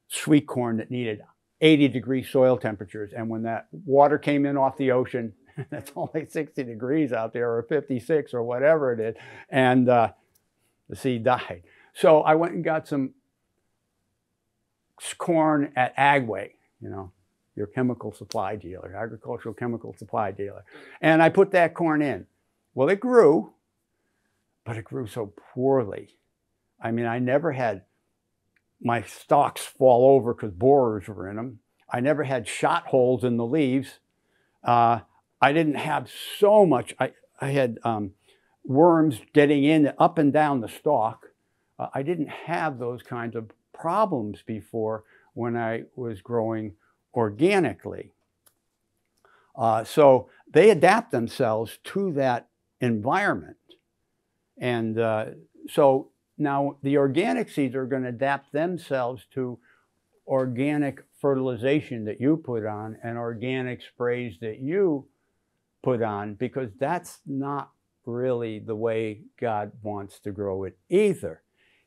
sweet corn that needed 80-degree soil temperatures. And when that water came in off the ocean, that's only 60 degrees out there, or 56, or whatever it is, and the seed died. So I went and got some corn at Agway, you know, your chemical supply dealer, agricultural chemical supply dealer. And I put that corn in. Well, it grew, but it grew so poorly. I mean, I never had my stalks fall over because borers were in them. I never had shot holes in the leaves. I didn't have so much. I had worms getting in up and down the stalk. I didn't have those kinds of problems before when I was growing organically. So they adapt themselves to that environment. And so now the organic seeds are going to adapt themselves to organic fertilization that you put on and organic sprays that you put on, because that's not really the way God wants to grow it either.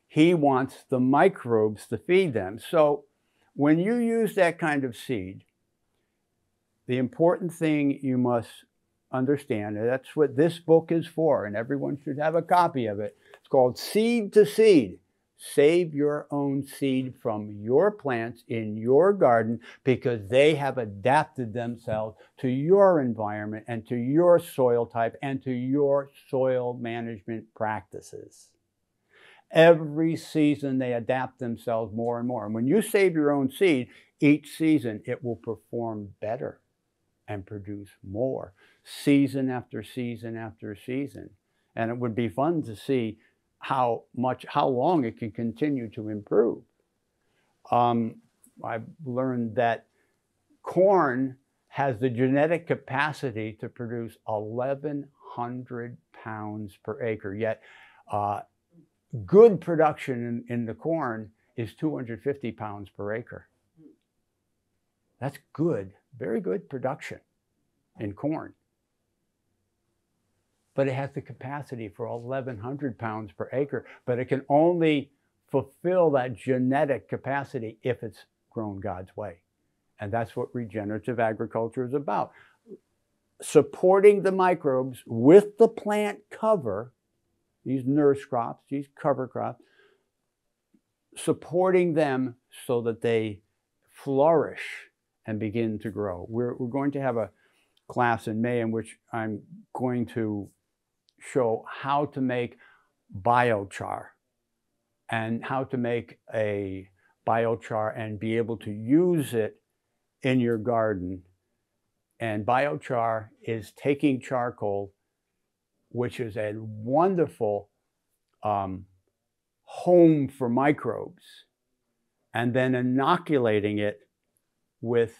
He wants the microbes to feed them. So when you use that kind of seed, the important thing you must understand, and that's what this book is for, and everyone should have a copy of it. It's called Seed to Seed. Save your own seed from your plants in your garden, because they have adapted themselves to your environment and to your soil type and to your soil management practices. Every season they adapt themselves more and more. And when you save your own seed, each season it will perform better and produce more, season after season after season. And it would be fun to see how long it can continue to improve. I've learned that corn has the genetic capacity to produce 1,100 pounds per acre, yet good production in the corn is 250 pounds per acre. That's good, very good production in corn. But it has the capacity for 1,100 pounds per acre, but it can only fulfill that genetic capacity if it's grown God's way. And that's what regenerative agriculture is about. Supporting the microbes with the plant cover, these nurse crops, these cover crops, supporting them so that they flourish and begin to grow. We're going to have a class in May in which I'm going to show how to make biochar and how to make a biochar and be able to use it in your garden. And biochar is taking charcoal, which is a wonderful home for microbes, and then inoculating it with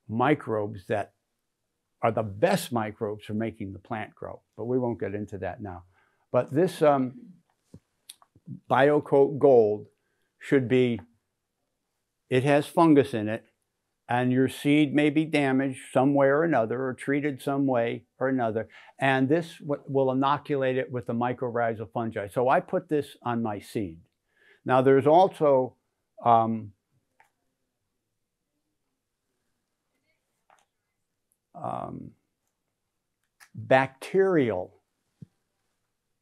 microbes that are the best microbes for making the plant grow. But we won't get into that now. But this BioCoat Gold should be, it has fungus in it, and your seed may be damaged some way or another, or treated some way or another, and this will inoculate it with the mycorrhizal fungi. So I put this on my seed. Now there's also bacterial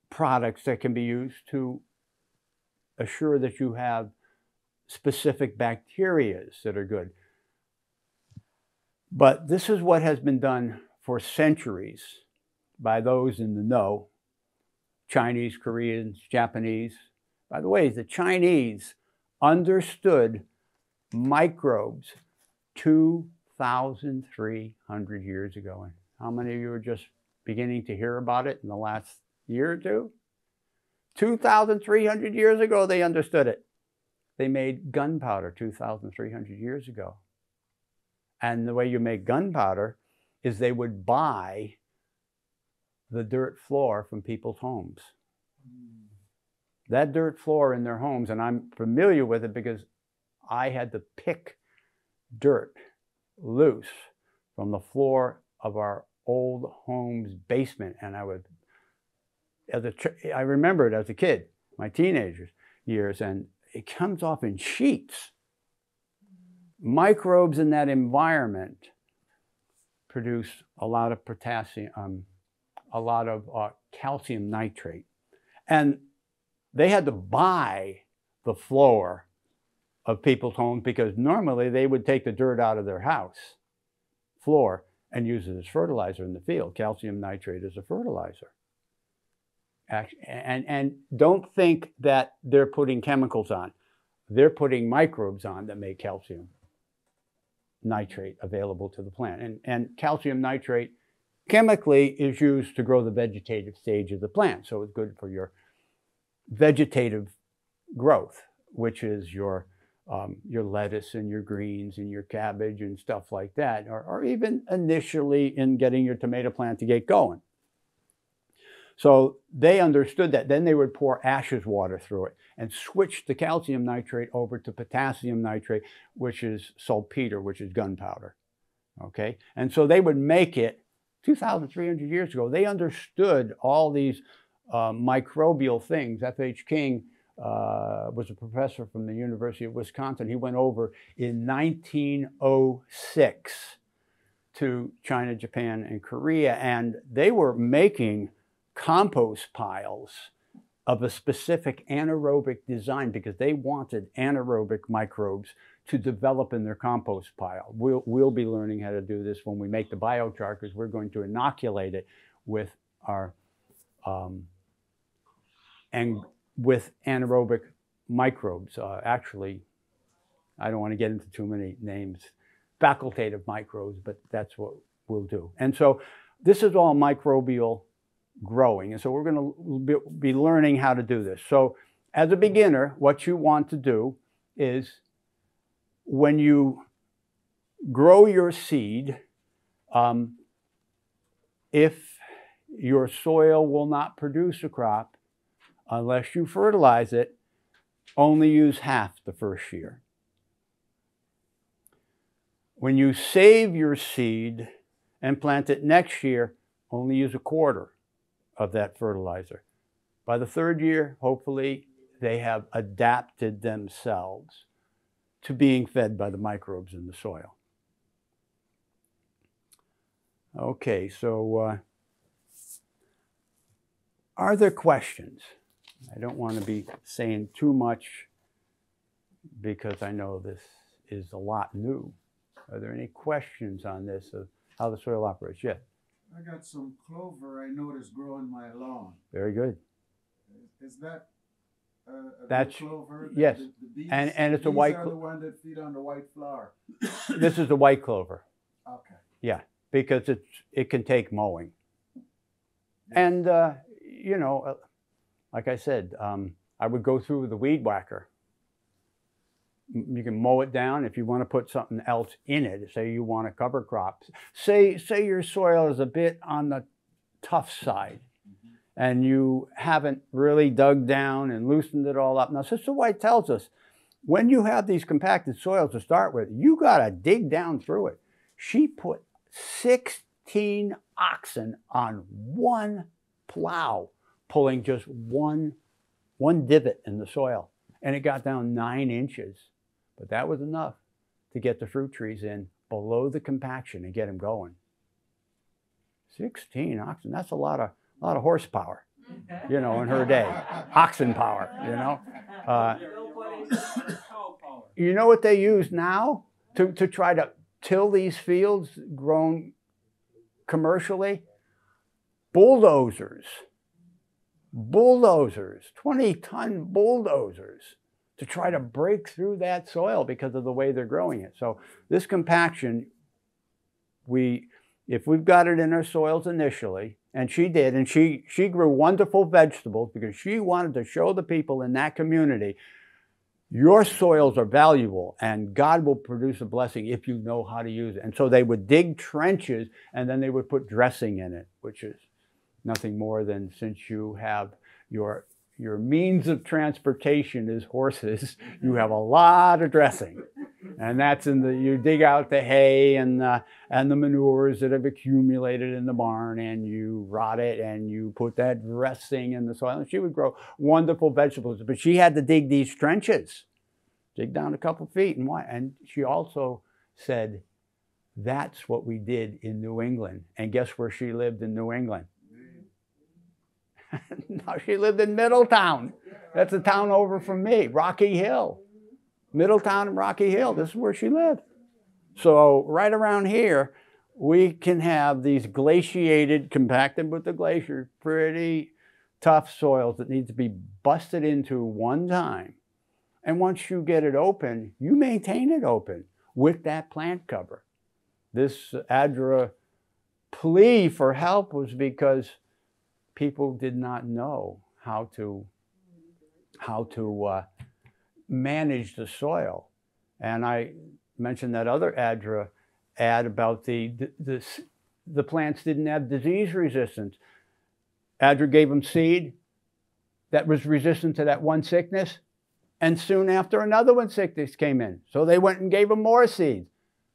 products that can be used to assure that you have specific bacterias that are good. But this is what has been done for centuries by those in the know, Chinese, Koreans, Japanese. By the way, the Chinese understood microbes 2,300 years ago. And how many of you are just beginning to hear about it in the last year or two? 2,300 years ago, they understood it. They made gunpowder 2,300 years ago. And the way you make gunpowder is they would buy the dirt floor from people's homes. That dirt floor in their homes, and I'm familiar with it because I had to pick dirt loose from the floor of our old home's basement. And I would, I remember it as a kid, my teenagers years, and it comes off in sheets. Microbes in that environment produce a lot of potassium, a lot of calcium nitrate. And they had to buy the floor of people's homes because normally they would take the dirt out of their house floor and use it as fertilizer in the field. Calcium nitrate is a fertilizer. And don't think that they're putting chemicals on. they're putting microbes on that make calcium nitrate available to the plant. And calcium nitrate chemically is used to grow the vegetative stage of the plant. So it's good for your vegetative growth, which is your lettuce and your greens and your cabbage and stuff like that, or even initially in getting your tomato plant to get going. So they understood that. Then they would pour ashes water through it and switch the calcium nitrate over to potassium nitrate, which is saltpeter, which is gunpowder. Okay? And so they would make it 2,300 years ago. They understood all these microbial things. F.H. King was a professor from the University of Wisconsin. He went over in 1906 to China, Japan, and Korea, and they were making compost piles of a specific anaerobic design because they wanted anaerobic microbes to develop in their compost pile. We'll be learning how to do this when we make the biochar, because we're going to inoculate it with our and with anaerobic microbes. Actually, I don't want to get into too many names, facultative microbes, but that's what we'll do. And so this is all microbial growing. And so we're going to be learning how to do this. So as a beginner, what you want to do is when you grow your seed, if your soil will not produce a crop unless you fertilize it, only use half the first year. When you save your seed and plant it next year, only use a quarter of that fertilizer. By the third year, hopefully, they have adapted themselves to being fed by the microbes in the soil. Okay, so are there questions? I don't want to be saying too much because I know this is a lot new. Are there any questions on this of how the soil operates? Yes. I got some clover I noticed growing my lawn. Very good. Is that a That's good clover? yes, The bees, and it's the a white. Are the one that feed on the white flower. This is the white clover. Okay. Yeah, because it can take mowing, and you know, like I said, I would go through with the weed whacker. You can mow it down if you want to put something else in it. Say you want to cover crops. Say your soil is a bit on the tough side, and you haven't really dug down and loosened it all up. Now, Sister White tells us, when you have these compacted soils to start with, you got to dig down through it. She put 16 oxen on one plow, pulling just one divot in the soil. And it got down 9 inches. But that was enough to get the fruit trees in below the compaction and get them going. 16 oxen, that's a lot of horsepower, you know, in her day. Oxen power, you know. You know what they use now to try to till these fields grown commercially? Bulldozers, 20-ton bulldozers, to try to break through that soil because of the way they're growing it. So this compaction, if we've got it in our soils initially, and she did, and she grew wonderful vegetables because she wanted to show the people in that community, your soils are valuable and God will produce a blessing if you know how to use it. And so they would dig trenches and then they would put dressing in it, which is nothing more than, since you have your means of transportation is horses, you have a lot of dressing. And that's you dig out the hay and the manures that have accumulated in the barn, and you rot it and you put that dressing in the soil. And she would grow wonderful vegetables, but she had to dig these trenches, dig down a couple feet. And she also said, that's what we did in New England. And guess where she lived in New England? No, she lived in Middletown. That's a town over from me, Rocky Hill. Middletown and Rocky Hill, this is where she lived. So right around here, we can have these glaciated, compacted with the glacier, pretty tough soils that need to be busted into one time. And once you get it open, you maintain it open with that plant cover. This ADRA plea for help was because people did not know how to manage the soil. And I mentioned that other ADRA ad about the plants didn't have disease resistance. ADRA gave them seed that was resistant to that one sickness, and soon after another one sickness came in. So they went and gave them more seeds.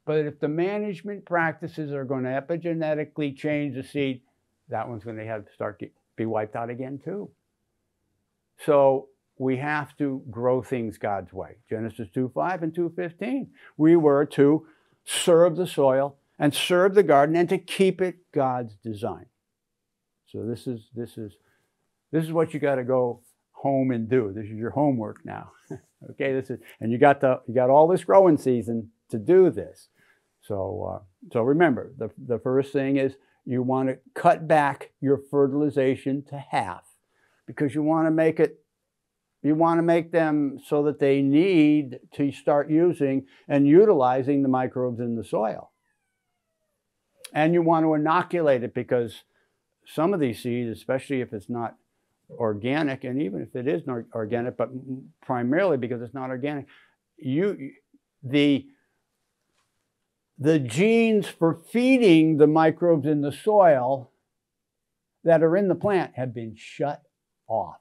But if the management practices are going to epigenetically change the seed, that one's going to have to be wiped out again too. So we have to grow things God's way. Genesis 2:5 and 2:15. We were to serve the soil and serve the garden and to keep it God's design. So this is what you got to go home and do. This is your homework now. Okay, and you got all this growing season to do this. So remember, the first thing is you want to cut back your fertilization to half, because you want to make them so that they need to start using and utilizing the microbes in the soil. And you want to inoculate it, because some of these seeds, especially if it's not organic, and even if it is not organic, but primarily because it's not organic, the genes for feeding the microbes in the soil that are in the plant have been shut off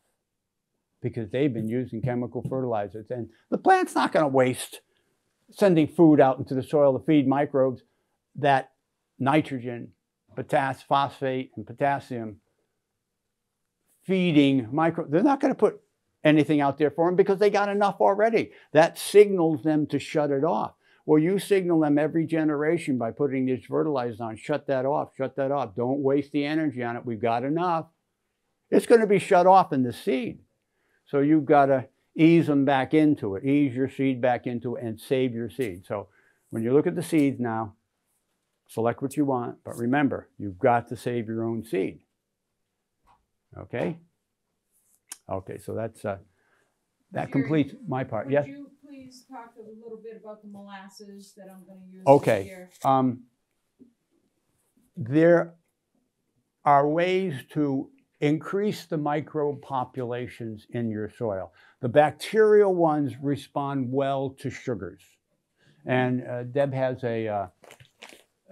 because they've been using chemical fertilizers. And the plant's not going to waste sending food out into the soil to feed microbes that nitrogen, phosphate, and potassium feeding microbes. They're not going to put anything out there for them because they got enough already. That signals them to shut it off. Well, you signal them every generation by putting these fertilizers on. Shut that off, shut that off. Don't waste the energy on it. We've got enough. It's going to be shut off in the seed. So you've got to ease them back into it, ease your seed back into it, and save your seed. So when you look at the seeds now, select what you want, but remember, you've got to save your own seed. Okay? Okay, so that's that completes my part. Would Yes? you please talk a little bit about the molasses that I'm going to use this Okay. year? There are ways to increase the microbe populations in your soil. The bacterial ones respond well to sugars. And Deb has a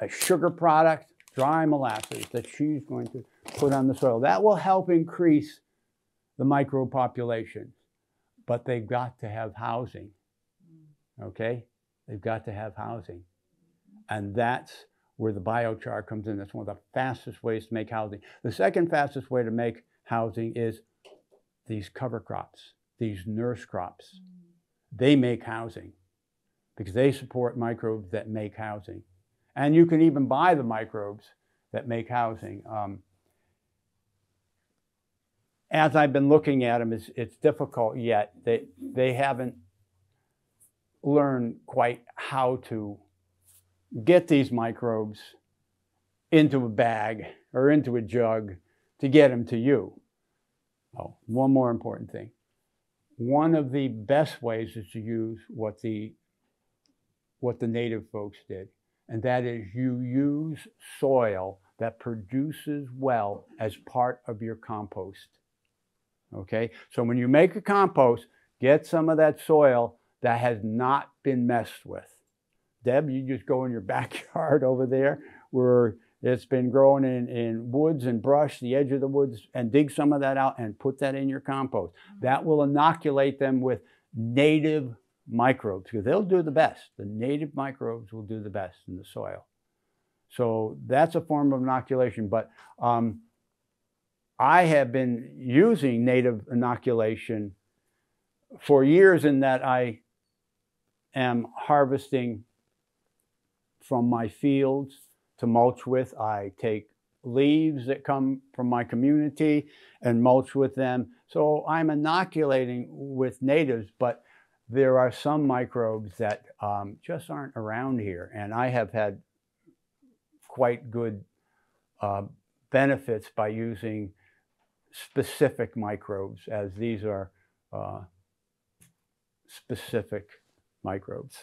sugar product, dry molasses, that she's going to put on the soil. That will help increase the microbe populations. But they've got to have housing. Okay? They've got to have housing. And that's where the biochar comes in. That's one of the fastest ways to make housing. The second fastest way to make housing is these cover crops, these nurse crops. They make housing because they support microbes that make housing. And you can even buy the microbes that make housing. As I've been looking at them, it's difficult yet. They haven't learned quite how to get these microbes into a bag or into a jug to get them to you. Oh, one more important thing. One of the best ways is to use what the native folks did, and that is you use soil that produces well as part of your compost. Okay, so when you make a compost, get some of that soil that has not been messed with. Deb, you just go in your backyard over there where it's been growing in woods and brush, the edge of the woods, and dig some of that out and put that in your compost. That will inoculate them with native microbes because they'll do the best. The native microbes will do the best in the soil. So that's a form of inoculation. But I have been using native inoculation for years in that I am harvesting from my fields to mulch with. I take leaves that come from my community and mulch with them. So I'm inoculating with natives, but there are some microbes that just aren't around here. And I have had quite good benefits by using specific microbes, as these are specific microbes.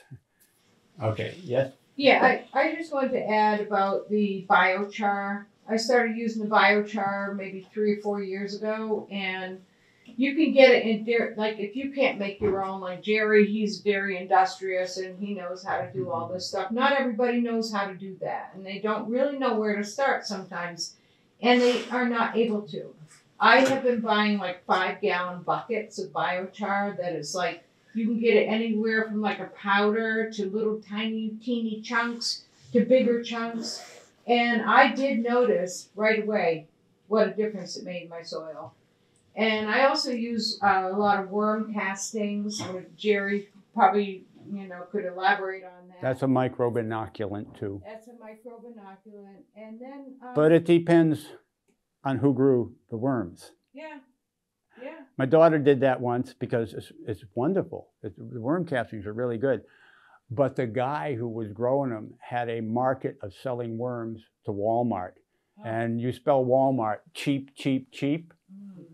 Okay, yes? Yeah, I just wanted to add about the biochar. I started using the biochar maybe 3 or 4 years ago, and you can get it in like if you can't make your own, like Jerry, he's very industrious and he knows how to do all this stuff. Not everybody knows how to do that, and they don't really know where to start sometimes, and they are not able to. I have been buying like 5-gallon buckets of biochar that is like, you can get it anywhere from like a powder to little tiny, teeny chunks to bigger chunks. And I did notice right away what a difference it made in my soil. And I also use a lot of worm castings, which Jerry probably, could elaborate on that. That's a microbe inoculant too. That's a microbe inoculant. And then... But it depends on who grew the worms. Yeah. My daughter did that once because it's wonderful. The worm castings are really good. But the guy who was growing them had a market of selling worms to Walmart. Oh. And you spell Walmart, cheap, cheap, cheap. Mm.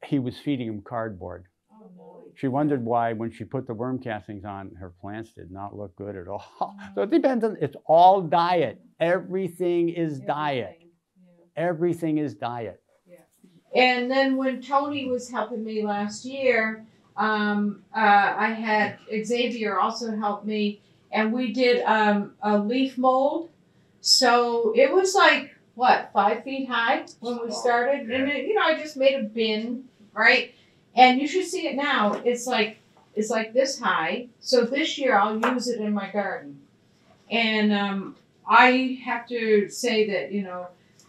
He was feeding them cardboard. Oh, no. She wondered why when she put the worm castings on, her plants did not look good at all. So it depends on, it's all diet. Everything is diet. Yeah. Everything is diet. And then when Tony was helping me last year, I had Xavier also help me, and we did a leaf mold. So it was like, 5 feet high when we started? And I just made a bin, right? And you should see it now. It's like this high. So this year I'll use it in my garden. And I have to say that,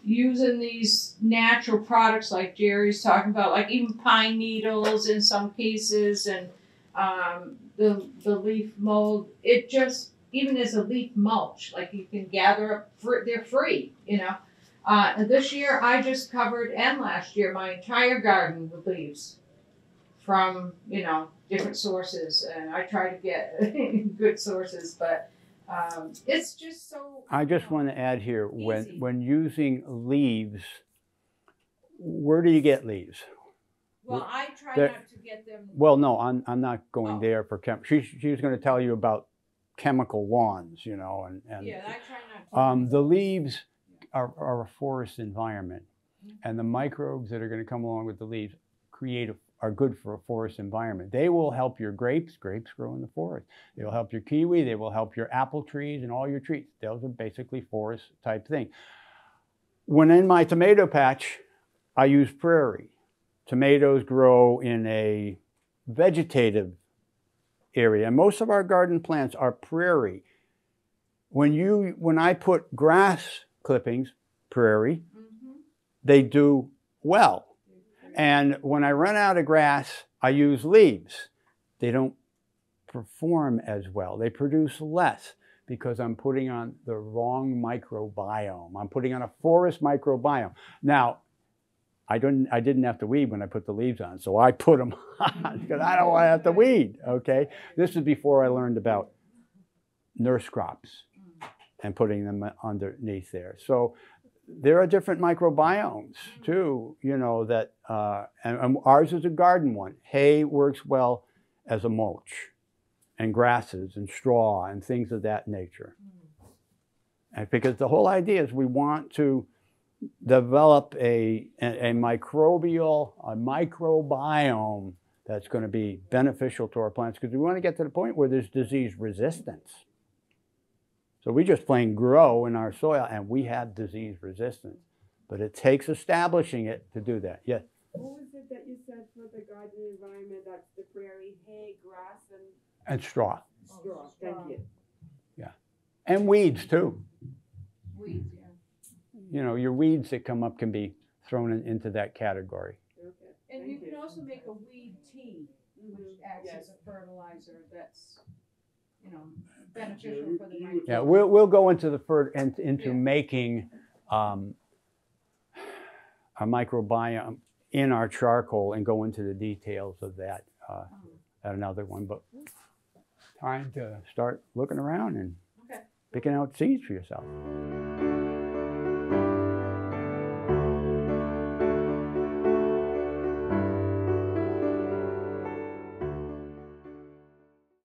using these natural products like Jerry's talking about, like even pine needles in some cases, and the leaf mold, it just, even as a leaf mulch, like you can gather up, they're free, And this year I just covered, and last year, my entire garden with leaves from, different sources, and I try to get good sources, but it's just so... I just want to add here, when using leaves, where do you get leaves? Well, I try There- not to get them... Well, no, I'm not going Oh. there for she was going to tell you about chemical lawns, and Yeah, I try not to. the leaves are a forest environment, and the microbes that are going to come along with the leaves are good for a forest environment. They will help your grapes. Grapes grow in the forest. They will help your kiwi. They will help your apple trees and all your trees. Those are basically forest type thing. When in my tomato patch, I use prairie. Tomatoes grow in a vegetative area, and most of our garden plants are prairie. When I put grass clippings, prairie, they do well. And when I run out of grass, I use leaves. They don't perform as well. They produce less because I'm putting on the wrong microbiome. I'm putting on a forest microbiome. Now, I didn't have to weed when I put the leaves on, so I put them on because I don't want to have to weed, okay? This is before I learned about nurse crops and putting them underneath there. So there are different microbiomes too, that, and ours is a garden one. Hay works well as a mulch, and grasses and straw and things of that nature. And because the whole idea is we want to develop a microbiome that's going to be beneficial to our plants, because we want to get to the point where there's disease resistance. So we just plain grow in our soil and we have disease resistance. But it takes establishing it to do that. Yes? What was it that you said for the garden environment? That's the prairie, hay, grass, And straw. straw. Thank you. Yeah. And weeds too. Weeds, yeah. Your weeds that come up can be thrown into that category. Okay. And Thank you can also make a weed tea, which acts as a fertilizer that's, beneficial for the microbes. Yeah, we'll go into Yeah. making a microbiome in our charcoal and go into the details of that at another one. But time to start looking around and Okay. picking out seeds for yourself.